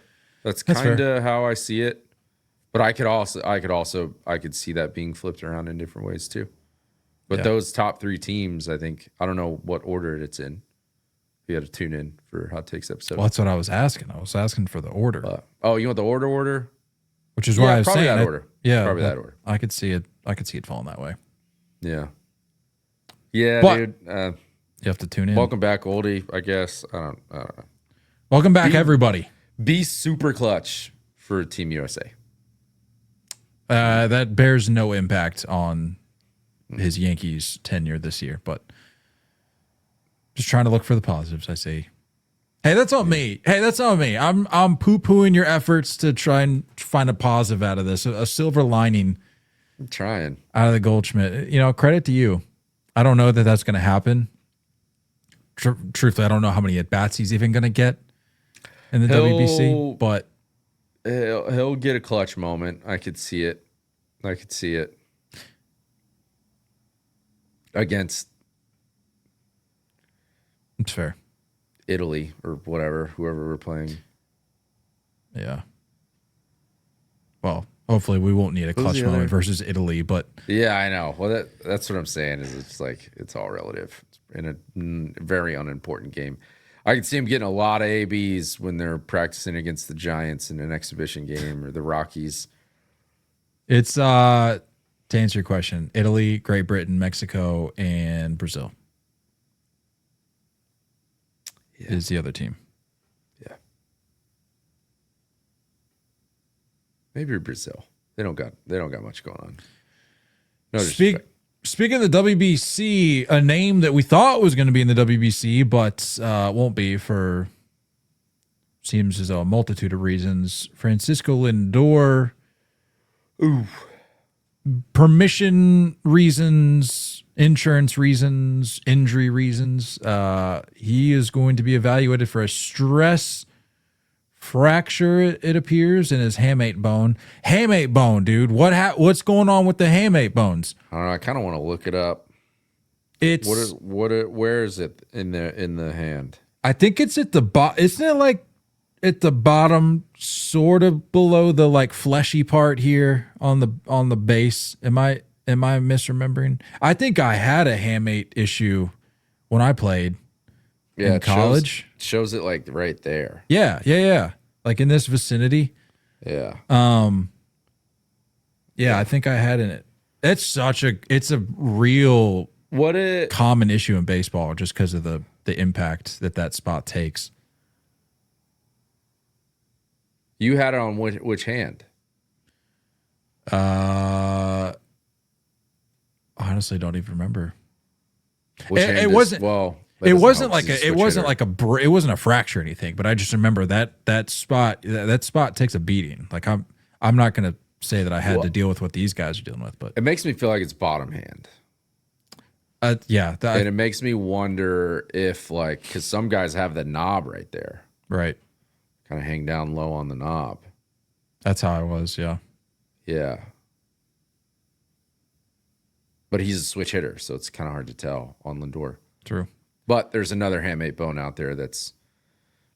that's kind of how I see it. But I could see that being flipped around in different ways too. But those top 3 teams, I don't know what order it's in. You had to tune in for Hot Takes episode. Well, that's what I was asking. I was asking for the order. You want the order? Which is why I was probably saying that order. Yeah, probably that order. I could see it falling that way. Yeah, but dude. You have to tune in. Welcome back, oldie. I guess I don't know. Welcome back, everybody. Be super clutch for Team USA. That bears no impact on his Yankees tenure this year, but just trying to look for the positives. I see. Hey, that's on me. I'm poo-pooing your efforts to try and find a positive out of this, a silver lining. I'm trying. Out of the Goldschmidt. Credit to you. I don't know that that's going to happen. Truthfully, I don't know how many at-bats he's even going to get in the WBC, but he'll get a clutch moment. I could see it. Against it's fair. Italy or whatever, whoever we're playing. Yeah. Well, hopefully we won't need a clutch moment versus Italy, but yeah, I know. Well, that's what I'm saying is it's like it's all relative in a very unimportant game. I can see him getting a lot of ABs when they're practicing against the Giants in an exhibition game or the Rockies. It's to answer your question, Italy, Great Britain, Mexico, and Brazil is the other team. Yeah. Maybe Brazil. They don't got much going on. No disrespect. Speaking of the WBC, a name that we thought was going to be in the WBC, but won't be for seems as though a multitude of reasons. Francisco Lindor. Ooh. Permission reasons, insurance reasons, injury reasons. He is going to be evaluated for a stress fracture, it appears, in his hamate bone. Hamate bone, dude. What's going on with the hamate bones? I don't know. I kind of want to look it up. Where is it in the hand? I think it's at the bottom. Isn't it like at the bottom, sort of below the like fleshy part here on the base? Am I misremembering? I think I had a hamate issue when I played in college. Shows it like right there. Yeah. Like in this vicinity. Yeah. I think I had in it. It's a real common issue in baseball just because of the impact that spot takes. You had it on which hand? Honestly, don't even remember. It wasn't. Well, it wasn't like it wasn't a fracture or anything. But I just remember that spot takes a beating. Like I'm not gonna say that I had to deal with what these guys are dealing with, but it makes me feel like it's bottom hand. Yeah, and it makes me wonder if because some guys have the knob right there, right, kind of hang down low on the knob. That's how I was. Yeah. But he's a switch hitter, so it's kind of hard to tell on Lindor. True. But there's another hamate bone out there that's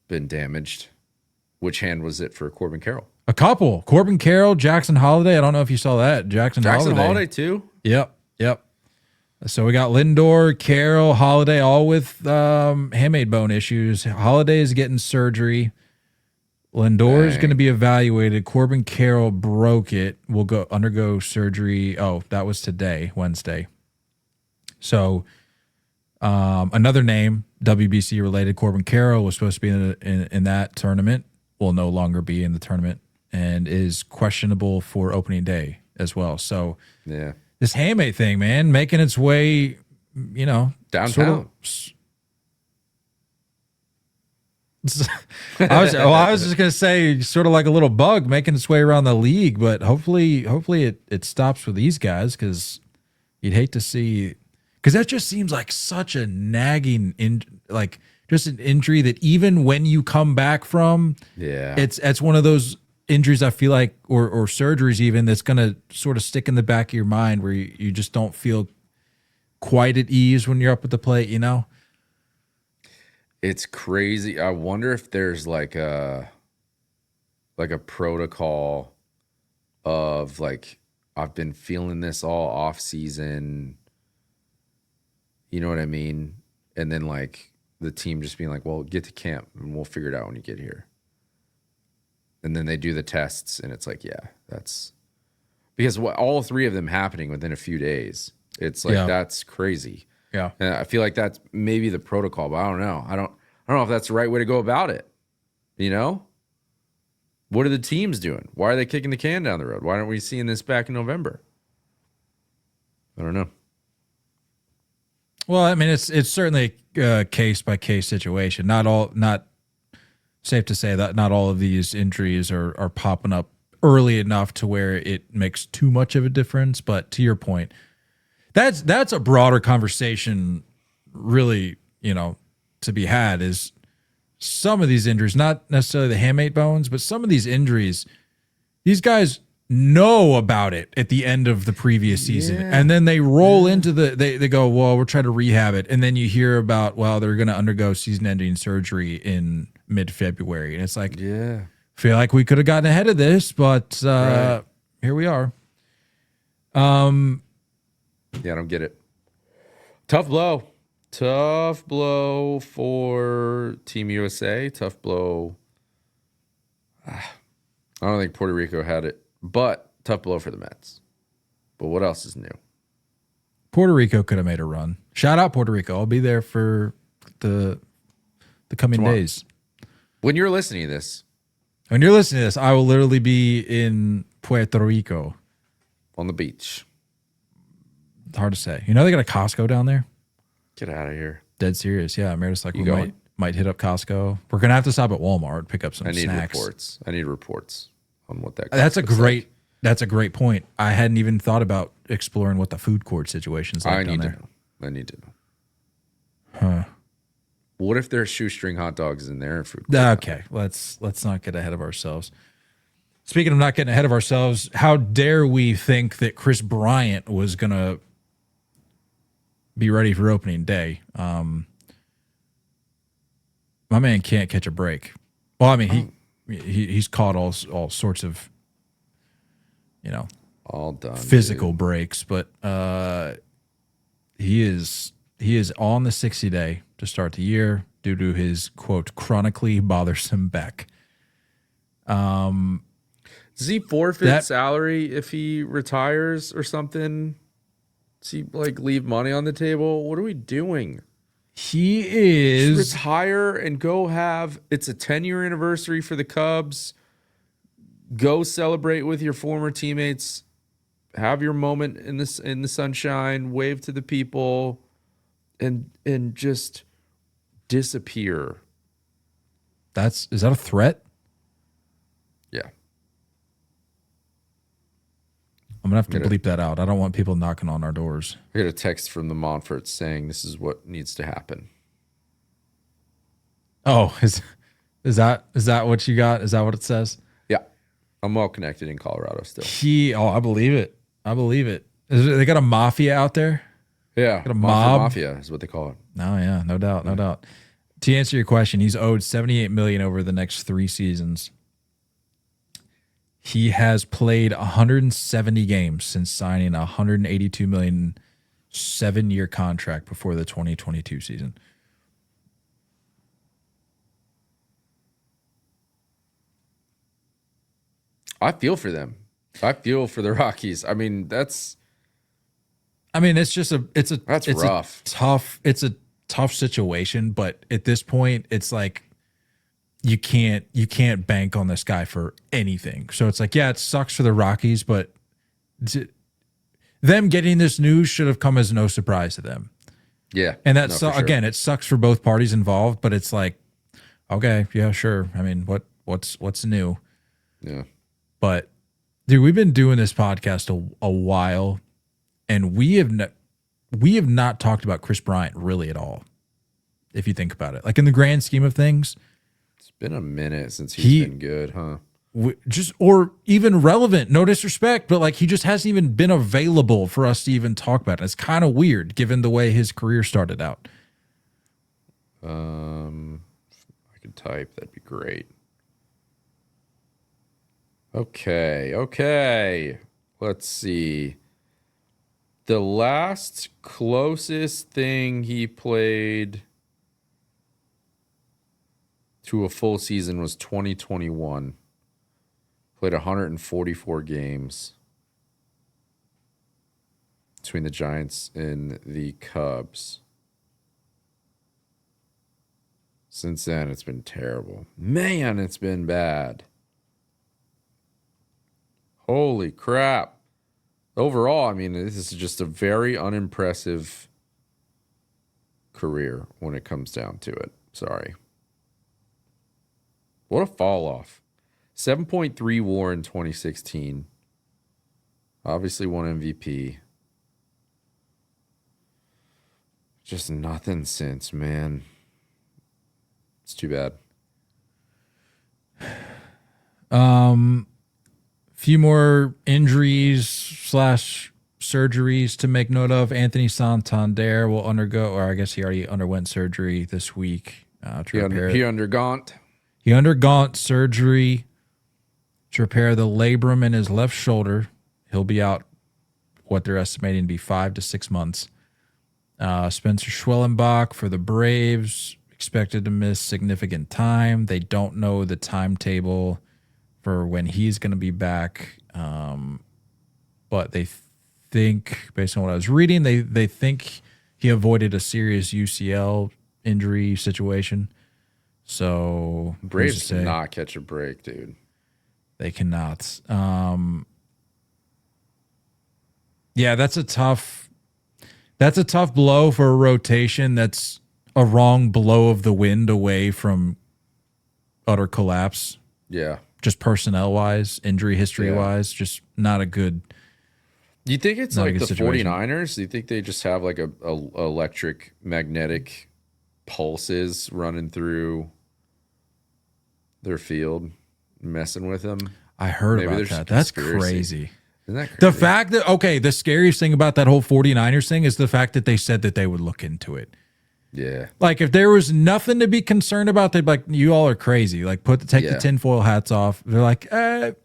been damaged. Which hand was it for Corbin Carroll? A couple. Corbin Carroll, Jackson Holiday. I don't know if you saw that. Jackson Holiday too? Yep. So we got Lindor, Carroll, Holiday, all with hamate bone issues. Holiday is getting surgery. Lindor is going to be evaluated. Corbin Carroll broke it. Will undergo surgery. Oh, that was today, Wednesday. So another name, WBC related, Corbin Carroll was supposed to be in that tournament. Will no longer be in the tournament and is questionable for opening day as well. So yeah, this hamate thing, man, making its way, downtown. I was just gonna say, sort of like a little bug making its way around the league, but hopefully it stops with these guys, because you'd hate to see, because that just seems like such a nagging just an injury that even when you come back from, it's one of those injuries I feel like, or surgeries even, that's gonna sort of stick in the back of your mind where you just don't feel quite at ease when you're up at the plate, It's crazy. I wonder if there's like a protocol of I've been feeling this all off season. You know what I mean? And then the team just being like, well, get to camp and we'll figure it out when you get here. And then they do the tests and it's that's because all three of them happening within a few days. It's that's crazy. Yeah. And I feel like that's maybe the protocol, but I don't know. I don't know if that's the right way to go about it. What are the teams doing? Why are they kicking the can down the road? Why aren't we seeing this back in November? I don't know. Well, I mean, it's certainly a case by case situation. Not safe to say that not all of these injuries are popping up early enough to where it makes too much of a difference. But to your point, that's a broader conversation, really, to be had, is some of these injuries, not necessarily the hamate bones, but some of these injuries, these guys know about it at the end of the previous season. And then they roll into they go, well, we're trying to rehab it. And then you hear about, well, they're going to undergo season-ending surgery in mid-February. And it's like, feel like we could have gotten ahead of this, but here we are. Yeah, I don't get it. Tough blow. Tough blow for Team USA. Tough blow. I don't think Puerto Rico had it, but tough blow for the Mets. But what else is new? Puerto Rico could have made a run. Shout out Puerto Rico. I'll be there for the coming days. When you're listening to this, I will literally be in Puerto Rico. On the beach. It's hard to say. They got a Costco down there? Get out of here. Dead serious. Yeah, Meredith's like, we might hit up Costco. We're going to have to stop at Walmart, pick up some snacks. I need reports on what that That's a great point. I hadn't even thought about exploring what the food court situation's like down there. I need to know. Huh. What if there's shoestring hot dogs in there? Food court? Okay, let's not get ahead of ourselves. Speaking of not getting ahead of ourselves, how dare we think that Kris Bryant was going to be ready for opening day? My man can't catch a break. Well, I mean, he's caught all sorts of, all done physical breaks, but he is on the 60-day to start the year due to his, quote, chronically bothersome back. Does he forfeit salary if he retires or something? Does he leave money on the table? What are we doing? He is retire and go have, it's a 10-year anniversary for the Cubs. Go celebrate with your former teammates. Have your moment in the sunshine. Wave to the people, and just disappear. Is that a threat? Yeah. I'm gonna have to bleep that out. I don't want people knocking on our doors. I got a text from the Montforts saying this is what needs to happen. Oh, is that what you got? Is that what it says? Yeah. I'm well connected in Colorado still. I believe it. They got a mafia out there? Yeah. Got a mob? Mafia is what they call it. Oh yeah, no doubt. To answer your question, he's owed $78 million over the next 3 seasons. He has played 170 games since signing a $182 million 7-year contract before the 2022 season. I feel for them. I feel for the Rockies. I mean, it's rough. It's a tough situation, but at this point, it's like you can't bank on this guy for anything. So it's like, yeah, it sucks for the Rockies, but them getting this news should have come as no surprise to them. Yeah. And again, it sucks for both parties involved, but it's like, okay, yeah, sure. I mean, what's new? Yeah. But dude, we've been doing this podcast a while, and we have not talked about Kris Bryant really at all. If you think about it, like in the grand scheme of things, it's been a minute since he's been good, huh? Or even relevant. No disrespect, but like he just hasn't even been available for us to even talk about it. It's kind of weird given the way his career started out. If I could type, that'd be great. Okay. Let's see. The last closest thing he played to a full season was 2021. Played 144 games between the Giants and the Cubs. Since then, it's been terrible. Man, it's been bad. Holy crap. Overall, I mean, this is just a very unimpressive career when it comes down to it. Sorry. What a fall off. 7.3 WAR in 2016. Obviously won MVP. Just nothing since, man. It's too bad. Few more injuries / surgeries to make note of. Anthony Santander will undergo, or I guess he already underwent surgery this week. He undergone surgery to repair the labrum in his left shoulder. He'll be out what they're estimating to be 5 to 6 months. Spencer Schwellenbach for the Braves expected to miss significant time. They don't know the timetable for when he's going to be back, but they think, based on what I was reading, they think he avoided a serious UCL injury situation. So Braves cannot catch a break, dude. They cannot. Yeah, that's a tough blow for a rotation. That's a wrong blow of the wind away from utter collapse. Yeah. Just personnel-wise, injury history-wise, just not a good. Do you think it's like the situation. 49ers? Do you think they just have like a electric magnetic pulses running through their field, messing with them? I heard about that. That's crazy. Isn't that crazy? The fact that, the scariest thing about that whole 49ers thing is the fact that they said that they would look into it. Yeah. Like, if there was nothing to be concerned about, they'd be like, you all are crazy. Like, take the tinfoil hats off. They're like, we'll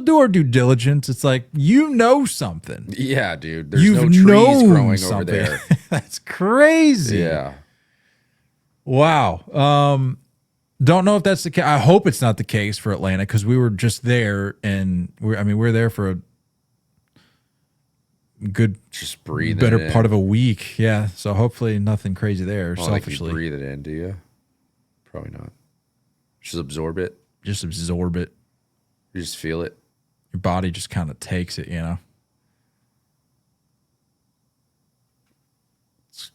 do our due diligence. It's like, something. Yeah, dude. There's no trees growing over there. That's crazy. Yeah. Wow. Don't know if that's the case. I hope it's not the case for Atlanta, because we were just there, and we're there for a good, just breathe better part of a week. Yeah. So hopefully nothing crazy there. Selfishly, like you breathe it in, do you? Probably not. Just absorb it. just absorb it. You just feel it. Your body just kind of takes it, you know. It's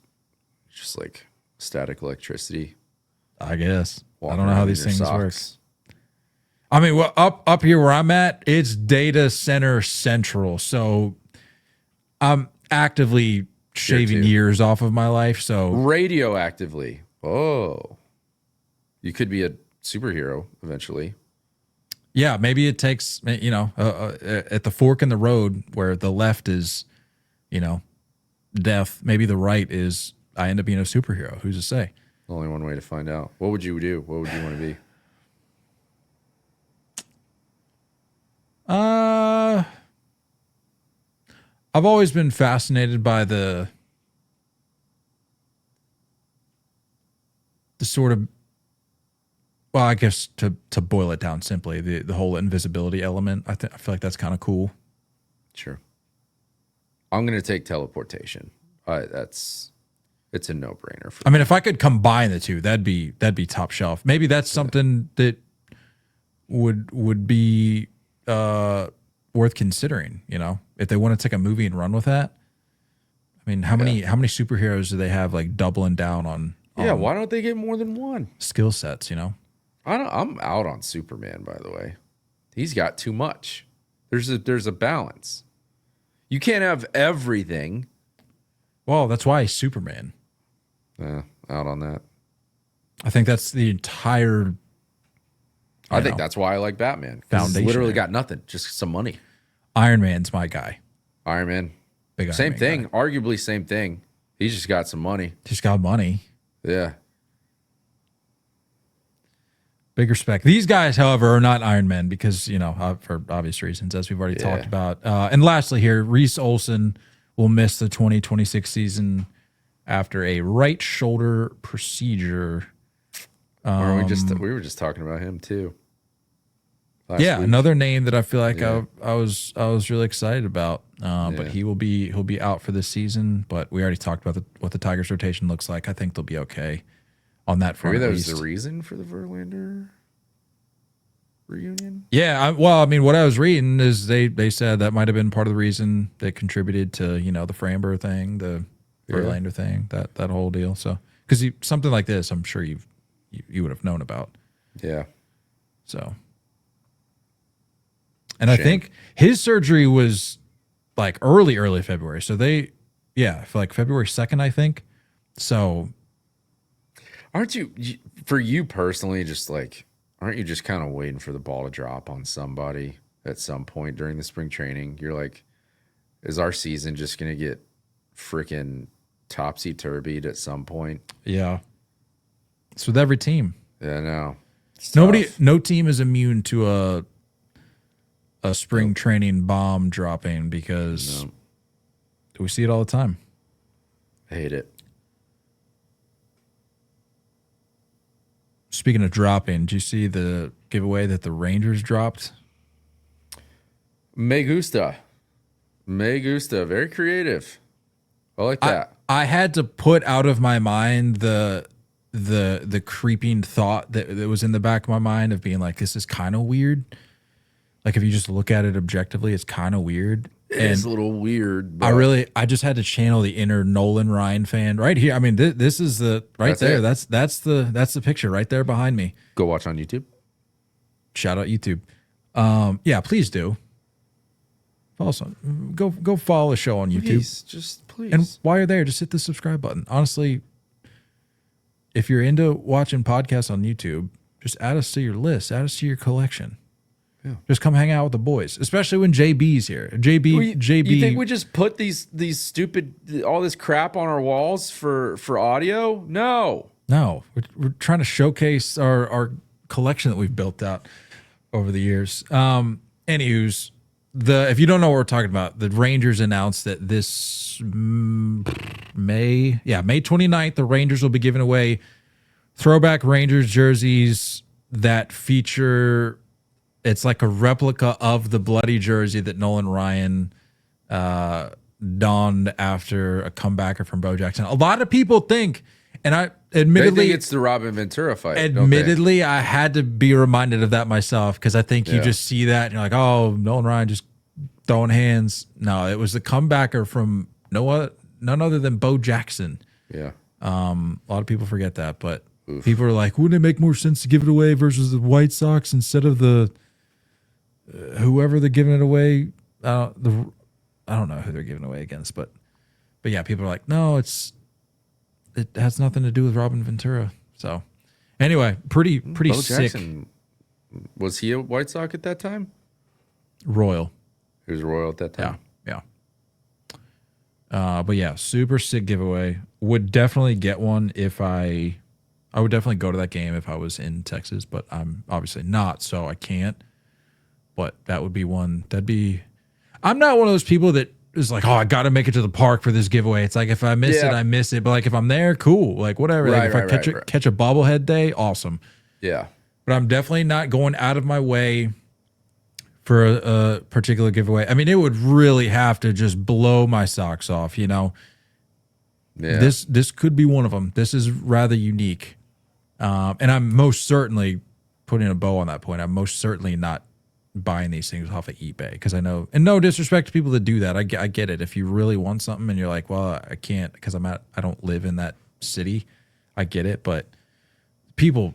just like static electricity. I guess. Walking I don't know how around in these your things work. socks. I mean, well, up here where I'm at, it's data center central. So I'm actively shaving years off of my life. So Radioactively. Oh. You could be a superhero eventually. yeah, maybe it takes, you know, at the fork in the road where the left is, you know, death. Maybe the right is I end up being a superhero. Who's to say? Only one way to find out. What would you do? What would you want to be? I've always been fascinated by the sort of, well, I guess to boil it down simply, the whole invisibility element. I feel like that's kind of cool. Sure. I'm going to take teleportation. It's a no-brainer for I mean, if I could combine the two, that'd be top shelf. Maybe that's something that would be worth considering, you know, if they want to take a movie and run with that. I mean, how many superheroes do they have like doubling down on why don't they get more than one skill sets, you know? I'm out on Superman, by the way. He's got too much. There's a balance. You can't have everything. Well, that's why he's Superman. Out on that. I think that's the entire I think that's why I like Batman. Foundation He's literally there. got nothing, just some money. Iron Man's my guy. Iron Man. Big Iron Same Man thing. guy. Arguably same thing. He's just got some money. Just got money. Yeah. Big respect. These guys, however, are not Iron Man because, you know, for obvious reasons, as we've already talked about. And lastly here, Reese Olson will miss the 2026 season after a right shoulder procedure. We were just talking about him too. Last Yeah, week. another name that I feel like I was really excited about. But he'll be out for this season. But we already talked about what the Tigers rotation looks like. I think they'll be okay on that front. Maybe that was the reason for the Verlander reunion. Yeah, I mean, what I was reading is they said that might have been part of the reason that contributed to, you know, the Framber thing, the Verlander thing, that whole deal. So because something like this, I'm sure you would have known about. Yeah. So. And I think his surgery was like early February. So for like February 2nd, I think. So Aren't you, for you personally, just like, aren't you just kind of waiting for the ball to drop on somebody at some point during the spring training? You're like, is our season just going to get freaking topsy-turvied at some point? yeah. It's with every team. Yeah, no. No team is immune to a spring training bomb dropping because we see it all the time. I hate it. Speaking of dropping, did you see the giveaway that the Rangers dropped? Me gusta. Very creative. I like that. I had to put out of my mind the creeping thought that was in the back of my mind of being like, this is kind of weird. Like if you just look at it objectively, it's kind of weird. It's a little weird. But I just had to channel the inner Nolan Ryan fan right here. I mean, this is the That's there. it. That's the picture right there behind me. Go watch on YouTube. Shout out YouTube. Yeah, please do. Also, go follow the show on YouTube. Please. And while you're there, just hit the subscribe button. Honestly, if you're into watching podcasts on YouTube, just add us to your list, add us to your collection. Yeah. Just come hang out with the boys, especially when JB's here. JB. You think we just put these stupid, all this crap on our walls for audio? No. We're trying to showcase our collection that we've built out over the years. Anywho's, if you don't know what we're talking about, the Rangers announced that this May 29th, the Rangers will be giving away throwback Rangers jerseys that feature. It's like a replica of the bloody jersey that Nolan Ryan donned after a comebacker from Bo Jackson. A lot of people think And I They admittedly, think it's the Robin Ventura fight. admittedly, I had to be reminded of that myself because I think you Yeah. just see that and you're like, oh, Nolan Ryan just throwing hands. No, it was the comebacker from none other than Bo Jackson. Yeah. A lot of people forget that, but people are like, wouldn't it make more sense to give it away versus the White Sox instead of the whoever they're giving it away? I don't know who they're giving away against, but yeah, people are like, no, it has nothing to do with Robin Ventura. So anyway, pretty Bo sick. Jackson, was he a White Sox at that time? Royal. He was Royal at that time. Yeah. But yeah, super sick giveaway. Would definitely get one if I would definitely go to that game if I was in Texas, but I'm obviously not, so I can't. But that would be one. I'm not one of those people that is like, oh, I got to make it to the park for this giveaway. It's like if I miss it, I miss it. But like if I'm there, cool. Like whatever. Like if I catch a bobblehead day, awesome. Yeah. But I'm definitely not going out of my way for a particular giveaway. I mean, it would really have to just blow my socks off, you know. Yeah. This could be one of them. This is rather unique. And I'm most certainly putting a bow on that point. I'm most certainly not buying these things off of eBay because I know, and no disrespect to people that do that. I get it. If you really want something and you're like, well, I can't because I don't live in that city. I get it. But people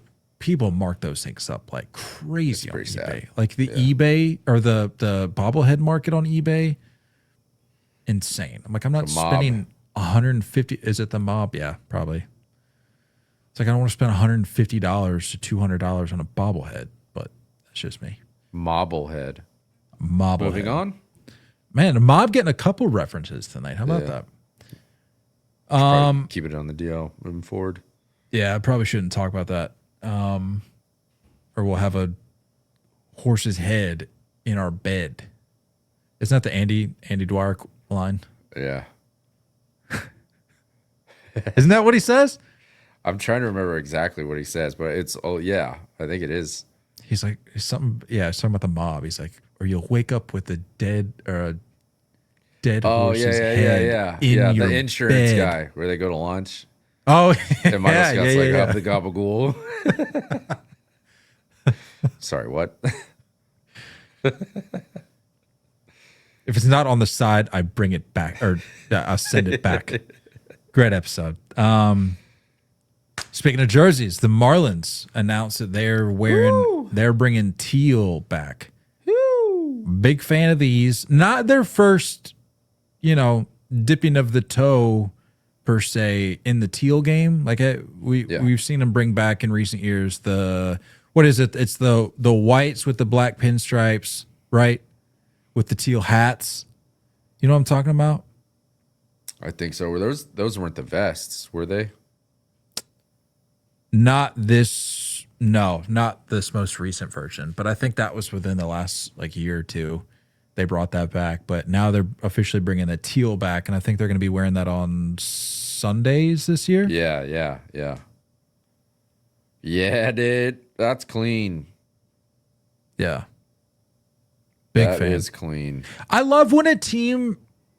mark those things up like crazy on eBay. Sad. Like the eBay or the bobblehead market on eBay, insane. I'm like, I'm not spending 150. Is it the mob? Yeah, probably. It's like I don't want to spend $150 to $200 on a bobblehead, but that's just me. Mobblehead. Moving on. Man, the mob getting a couple references tonight. How about that? Keep it on the DL moving forward. Yeah, I probably shouldn't talk about that. Or we'll have a horse's head in our bed. Isn't that the Andy Dwyer line? Yeah. Isn't that what he says? I'm trying to remember exactly what he says, but it's I think it is. He's like something. Yeah, he's talking about the mob. He's like, or you'll wake up with a dead horse's head in your the insurance bed. guy where they go to lunch. Oh, And Michael Scott's like, yeah. up the gabagool. Sorry, what? If it's not on the side, I bring it back, or I'll send it back. Great episode. Speaking of jerseys, the Marlins announced that they're bringing teal back. Woo. Big fan of these. Not their first, dipping of the toe per se in the teal game. Like we've seen them bring back in recent years what is it? It's the whites with the black pinstripes, right? With the teal hats. You know what I'm talking about? I think so. Were those weren't the vests, were they? Not this most recent version, but I think that was within the last year or two. They brought that back, but now they're officially bringing the teal back, and I think they're going to be wearing that on Sundays this year. Yeah. Yeah, dude. That's clean. Yeah. Big fan. That is clean. I love when a team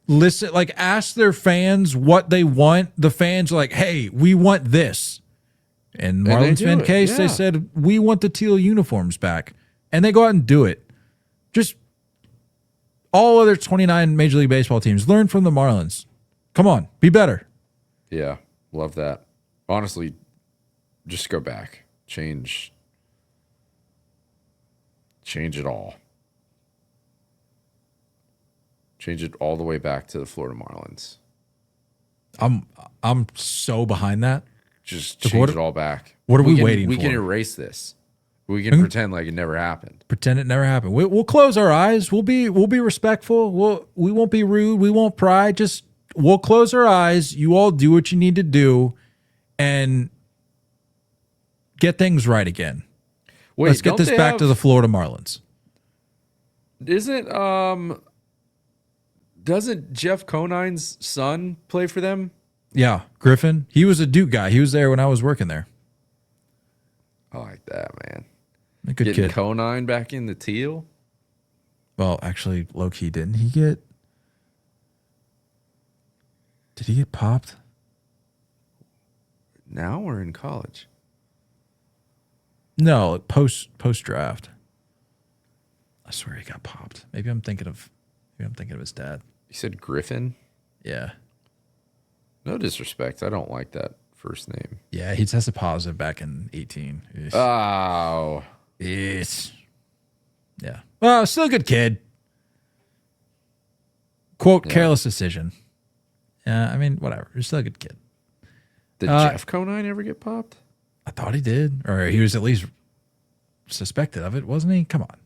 asks their fans what they want. The fans are like, hey, we want this. And Marlins fan case, they said, we want the teal uniforms back. And they go out and do it. Just all other 29 Major League Baseball teams, learn from the Marlins. Come on, be better. Yeah, love that. Honestly, just go back. Change it all. Change it all the way back to the Florida Marlins. I'm so behind that. Just change it all back. What are we waiting for? We can erase this. We can pretend like it never happened. Pretend it never happened. We'll close our eyes. We'll be respectful. We won't be rude. We won't pry. Just we'll close our eyes. You all do what you need to do, and get things right again. Wait, let's get this back to the Florida Marlins. Doesn't Jeff Conine's son play for them? Yeah, Griffin. He was a Duke guy. He was there when I was working there. I like that, man. A good Getting kid. Conine back in the teal? Well, actually, low-key, did he get popped? now or in college? No, post draft. I swear he got popped. Maybe I'm thinking of his dad. You said Griffin? Yeah. No disrespect. I don't like that first name. Yeah, he tested positive back in 18. Oh. Yes. Yeah. Well, still a good kid. Quote, careless decision. Yeah, I mean, whatever. He's still a good kid. Did Jeff Conine ever get popped? I thought he did. Or he was at least suspected of it, wasn't he? Come on.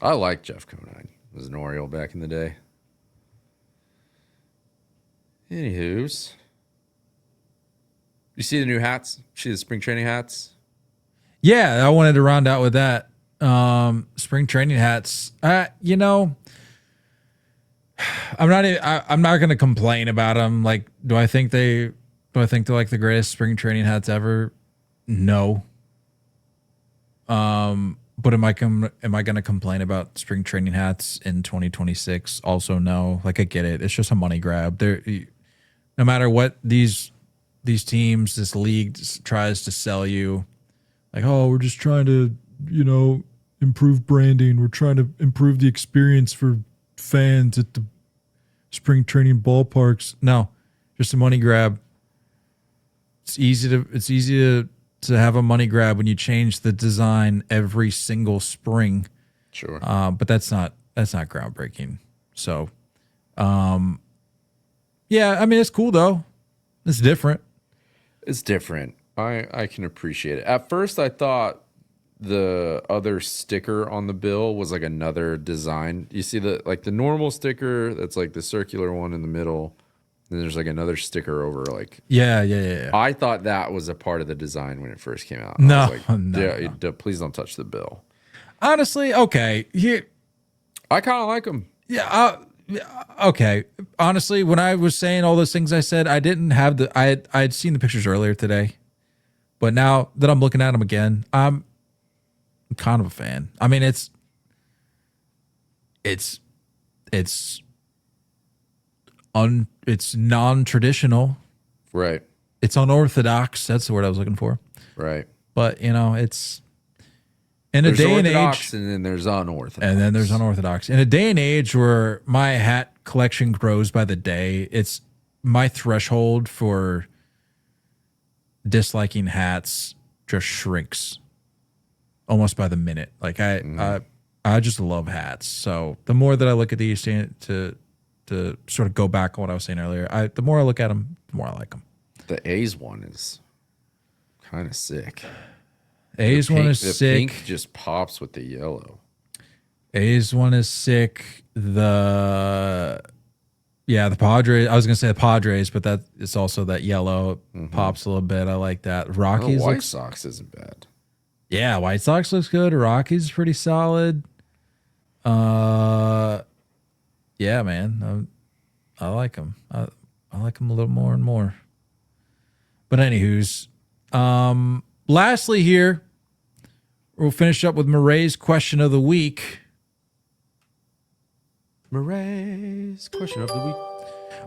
I like Jeff Conine. Was an Oriole back in the day. Anywho's. You see the new hats? See the spring training hats? Yeah, I wanted to round out with that. Spring training hats. You know, I'm not going to complain about them. Like, do I think they're like the greatest spring training hats ever? No. But am I going to complain about spring training hats in 2026? Also, no. Like, I get it. It's just a money grab. No matter what these teams, this league tries to sell you, like, oh, we're just trying to, improve branding. We're trying to improve the experience for fans at the spring training ballparks. No, just a money grab. It's easy to have a money grab when you change the design every single spring. Sure. But that's not groundbreaking. So, yeah, I mean, it's cool though. It's different. It's different. I can appreciate it. At first, I thought the other sticker on the bill was like another design. You see the normal sticker that's like the circular one in the middle. And there's like another sticker over like. Yeah. I thought that was a part of the design when it first came out. No, I was like, no. Please don't touch the bill. Honestly, okay. I kind of like them. Yeah. Okay. Honestly, when I was saying all those things I said, I didn't have I had seen the pictures earlier today, but now that I'm looking at them again, I'm kind of a fan. I mean, it's non-traditional. Right. It's unorthodox. That's the word I was looking for. Right. But, it's in there's a day and orthodox age. And then there's unorthodox. And then there's unorthodox. In a day and age where my hat collection grows by the day, it's my threshold for disliking hats just shrinks almost by the minute. Like I just love hats. So the more that I look at these to sort of go back on what I was saying earlier, the more I look at them, the more I like them. The A's one is kind of sick. A's one is sick. The pink just pops with the yellow. A's one is sick. The Padres. I was gonna say the Padres, but that it's also that yellow pops a little bit. I like that. Rockies. The White Sox isn't bad. Yeah, White Sox looks good. Rockies is pretty solid. Yeah, man, I like them. I like them a little more and more. But anywho's, lastly here, we'll finish up with Murray's question of the week. Murray's question of the week.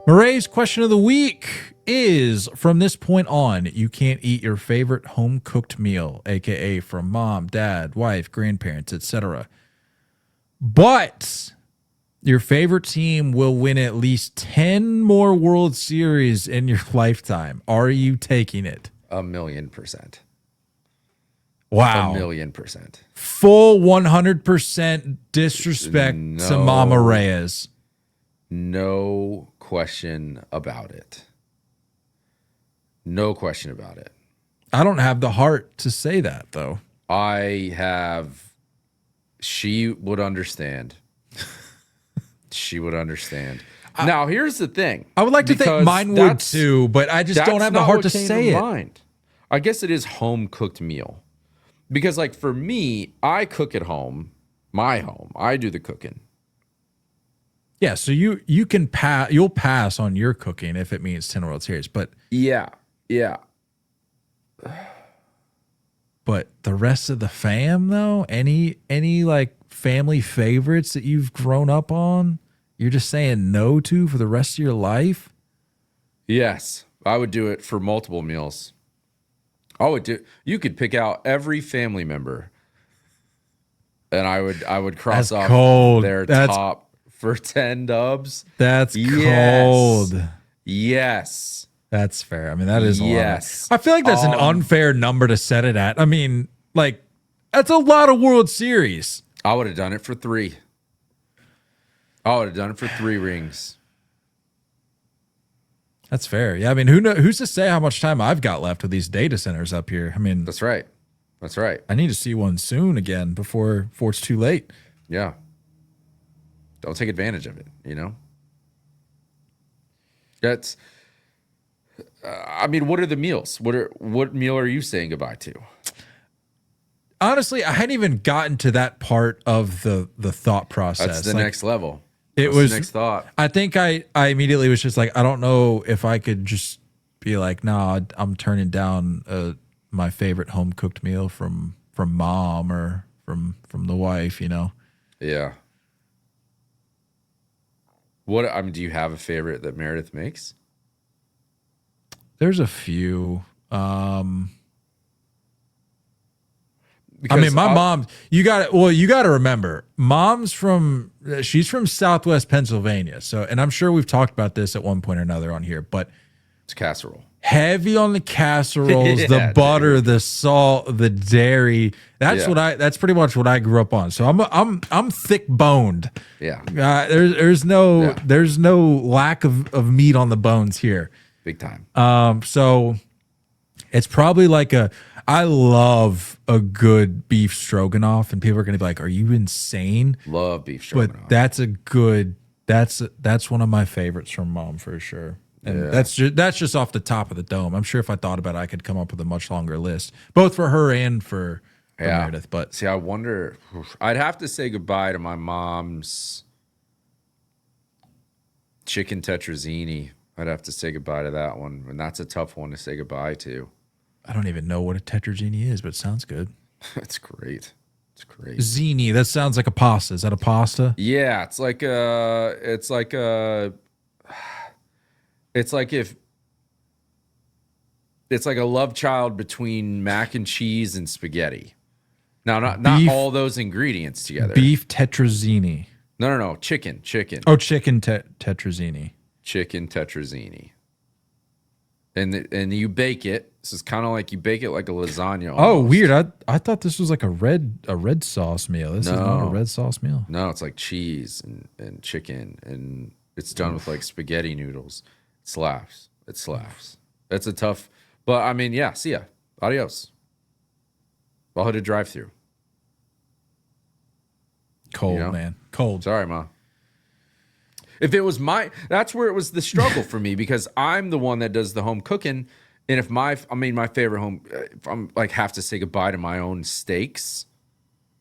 Murray's question of the week is, from this point on, you can't eat your favorite home-cooked meal, aka from mom, dad, wife, grandparents, etc. But your favorite team will win at least 10 more World Series in your lifetime. Are you taking it? 1,000,000%. Wow. 1,000,000%. Full 100% disrespect to Mama Reyes. No question about it. No question about it. I don't have the heart to say that, though. She would understand. She would understand. Now, here's the thing. I would like to think mine would too, but I just don't have the heart to say it. Mind. I guess it is home cooked meal. Because like for me, I cook at home, my home. I do the cooking. Yeah, so you can you'll pass on your cooking if it means 10 World Series, but yeah. But the rest of the fam though, any like family favorites that you've grown up on, you're just saying no to for the rest of your life? Yes, I would do it for multiple meals. You could pick out every family member, and I would cross off their top for 10 dubs. That's cold. Yes. That's fair. I mean, that is a lot. I feel like that's an unfair number to set it at. I mean, like, that's a lot of World Series. I would have done it for 3. I would have done it for 3 rings. That's fair. Yeah, I mean, who's to say how much time I've got left with these data centers up here? I mean, that's right. That's right. I need to see one soon again before it's too late. Yeah. Don't take advantage of it, you know? That's I mean, what are the meals? What meal are you saying goodbye to? Honestly, I hadn't even gotten to that part of the thought process. That's the next level. It was the next thought. I think I immediately was just like, I don't know if I could just be like, no, I'm turning down my favorite home cooked meal from mom or from the wife, you know? Yeah. Do you have a favorite that Meredith makes? There's a few. Because I mean, my mom, you got to remember, she's from Southwest Pennsylvania. So, and I'm sure we've talked about this at one point or another on here, but it's casserole. Heavy on the casseroles, the butter, the salt, the dairy. That's pretty much what I grew up on. So I'm thick boned. Yeah. There's no lack of meat on the bones here. Big time. So it's probably like I love a good beef stroganoff, and people are going to be like, "Are you insane?" Love beef stroganoff. But that's one of my favorites from mom for sure. And that's just off the top of the dome. I'm sure if I thought about it, I could come up with a much longer list, both for her and for Meredith. But see, I wonder. I'd have to say goodbye to my mom's chicken tetrazzini. I'd have to say goodbye to that one, and that's a tough one to say goodbye to. I don't even know what a tetrazzini is, but it sounds good. It's great. It's great. Zini. That sounds like a pasta. Is that a pasta? Yeah, it's like a love child between mac and cheese and spaghetti. Now, not all those ingredients together. Beef tetrazzini. No. Chicken. Oh, chicken tetrazzini. Chicken tetrazzini. And you bake it. This is kind of like you bake it like a lasagna. Almost. Oh, weird. I thought this was like a red sauce meal. This is not a red sauce meal. No, it's like cheese and chicken, and it's done with like spaghetti noodles. It slaps. It's a tough, but I mean, yeah, see ya. Adios. I'll hit a drive-through. Cold, man. Cold. Sorry, Ma. If it was that's where it was the struggle for me, because I'm the one that does the home cooking. And if my favorite home, if I'm like have to say goodbye to my own steaks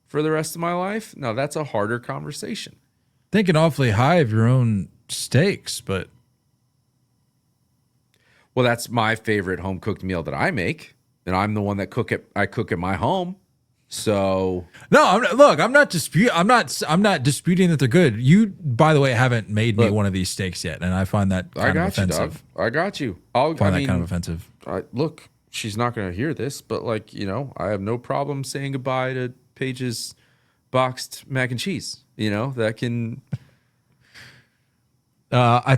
for the rest of my life, no, that's a harder conversation. Thinking awfully high of your own steaks, but. Well, that's my favorite home cooked meal that I make. And I'm the one that I cook at my home. So no, I'm not disputing that they're good. You, by the way, haven't made me one of these steaks yet, and I find that kind of offensive. I got you. I find that kind of offensive. Look, she's not going to hear this, but like, you know, I have no problem saying goodbye to Paige's boxed mac and cheese. You know, that can. I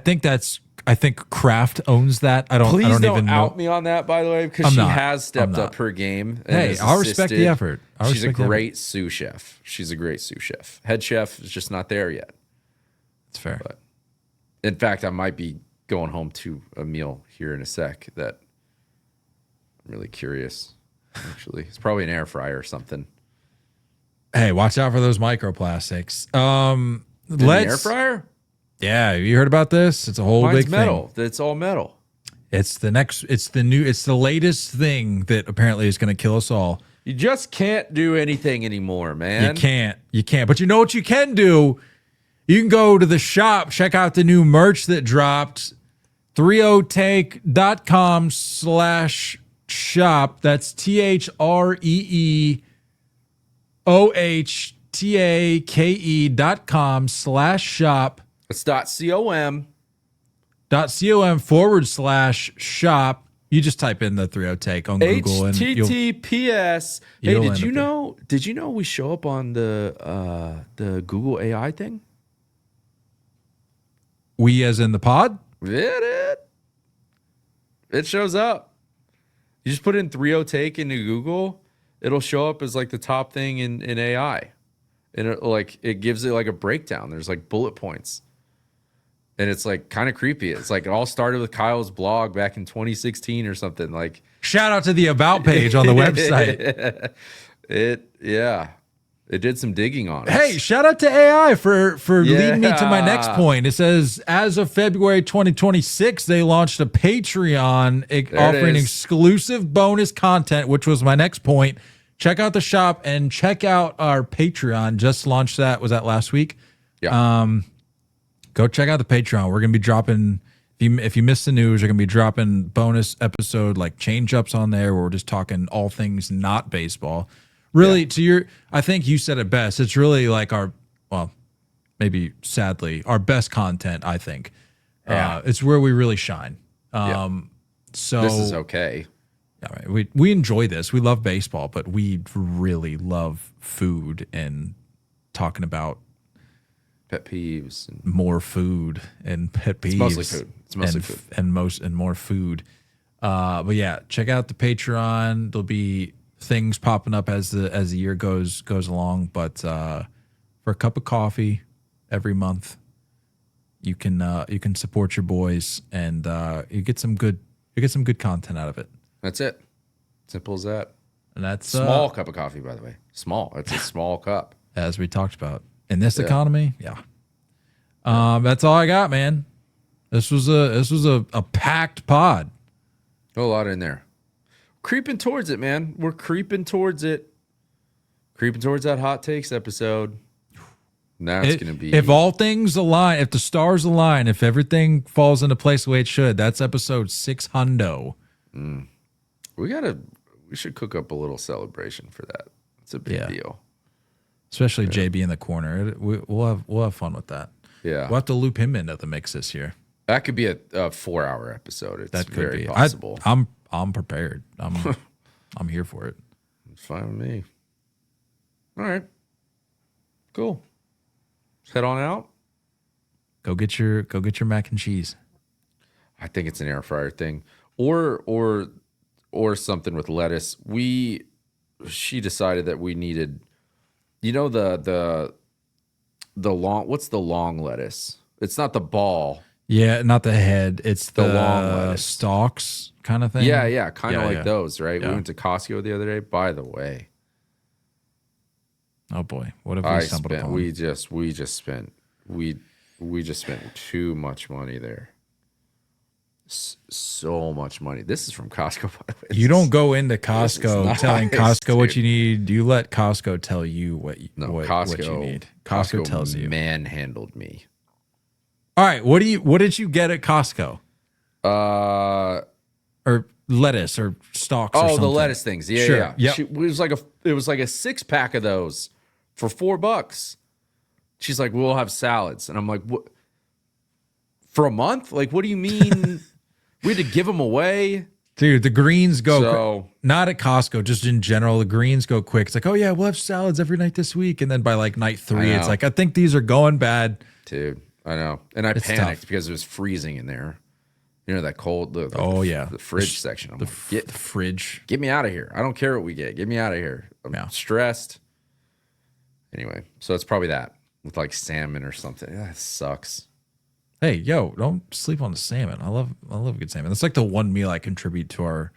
think Kraft owns that. I don't even out know. me on that, by the way, because she has stepped up her game. Hey, I'll respect the effort. She's a great sous chef. Head chef is just not there yet. It's fair. But in fact, I might be going home to a meal here in a sec that I'm really curious. Actually, it's probably an air fryer or something. Hey, watch out for those microplastics. The air fryer? Yeah, you heard about this? It's a whole big metal. thing. It's all metal. It's the latest thing that apparently is going to kill us all. You just can't do anything anymore, man. You can't. But you know what you can do? You can go to the shop, check out the new merch that dropped. 30take.com/shop. That's THREEOHTAKE.com/shop. It's .com. HTTP.com/shop. You just type in the 3O Take on Google and HTTPS. Hey, did you know we show up on the Google AI thing? We as in the pod? It shows up. You just put in 3O Take into Google, it'll show up as like the top thing in AI. And it gives it like a breakdown. There's like bullet points. And it's like kind of creepy. It's like it all started with Kyle's blog back in 2016 or something. Like, shout out to the about page on the website. It did some digging on it. Hey, shout out to AI for leading me to my next point. It says, as of February 2026, they launched a Patreon offering exclusive bonus content, which was my next point. Check out the shop and check out our Patreon. Just launched that. Was that last week? Yeah. Go check out the Patreon. We're going to be dropping, if you missed the news, we're going to be dropping bonus episode like change-ups on there where we're just talking all things not baseball. Really, I think you said it best. It's really like maybe sadly, our best content, I think. Yeah. It's where we really shine. So this is okay. We enjoy this. We love baseball, but we really love food and talking about pet peeves and more food and pet peeves. It's mostly food. And more food. But yeah, check out the Patreon. There'll be things popping up as the year goes along. But for a cup of coffee every month, you can support your boys and you get some good content out of it. That's it. Simple as that. And that's small cup of coffee, by the way. Small. It's a small cup. As we talked about. In this economy, that's all I got, man. This was a packed pod. A lot in there. Creeping towards it, man. We're creeping towards it. Creeping towards that hot takes episode. That's going to be. If all things align, if the stars align, if everything falls into place the way it should, that's episode 600. We should cook up a little celebration for that. It's a big deal. Especially JB in the corner. We'll have fun with that. Yeah. We'll have to loop him into the mix this year. That could be a 4-hour episode. It's that could very be possible. I'm prepared. I'm here for it. It's fine with me. All right. Cool. Let's head on out. Go get your mac and cheese. I think it's an air fryer thing. Or something with lettuce. She decided that we needed, the long, what's the long lettuce? It's not the ball. Yeah, not the head. It's the long lettuce. stalks kind of thing. Yeah, kind of like those, right? Yeah. We went to Costco the other day. By the way, oh boy, what have we stumbled upon? We just spent too much money there. So much money. This is from Costco, by the way. You don't go into Costco telling Costco dude. what you need. You let Costco tell you what you need. Costco tells you. Manhandled me. All right, what did you get at Costco? Or lettuce or stalks. Or something. The lettuce things. Yeah, sure. yeah. Yep. It was like a 6-pack of those for $4. She's like, we'll have salads, and I'm like, what? For a month? Like, what do you mean? We had to give them away, dude. The greens go quick. Not at Costco, just in general. The greens go quick. It's like, oh yeah, we'll have salads every night this week, and then by like night 3, it's like, I think these are going bad, dude. I know, and I panicked because it was freezing in there. That cold. The fridge section. I'm like, the fridge. Get me out of here. I don't care what we get. Get me out of here. I'm stressed. Anyway, so it's probably that with like salmon or something. That sucks. Hey, yo, don't sleep on the salmon. I love good salmon. That's like the one meal I contribute to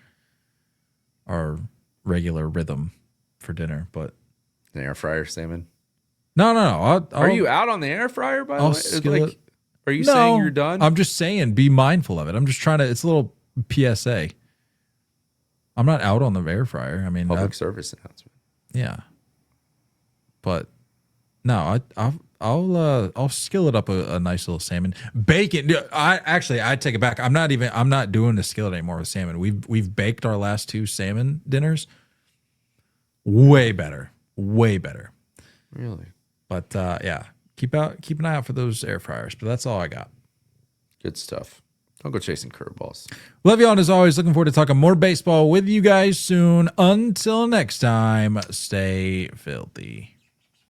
our regular rhythm for dinner. But an air fryer salmon. No. Are you out on the air fryer, by the way? Are you saying you're done? I'm just saying be mindful of it. I'm just trying to, it's a little PSA. I'm not out on the air fryer. I mean, public service announcement. Yeah. But no, I'll skillet up a nice little salmon. Bacon. I take it back. I'm not doing the skillet anymore with salmon. We've baked our last 2 salmon dinners. Way better. Really? But keep an eye out for those air fryers. But that's all I got. Good stuff. Don't go chasing curveballs. Love you all, and as always, looking forward to talking more baseball with you guys soon. Until next time, stay filthy.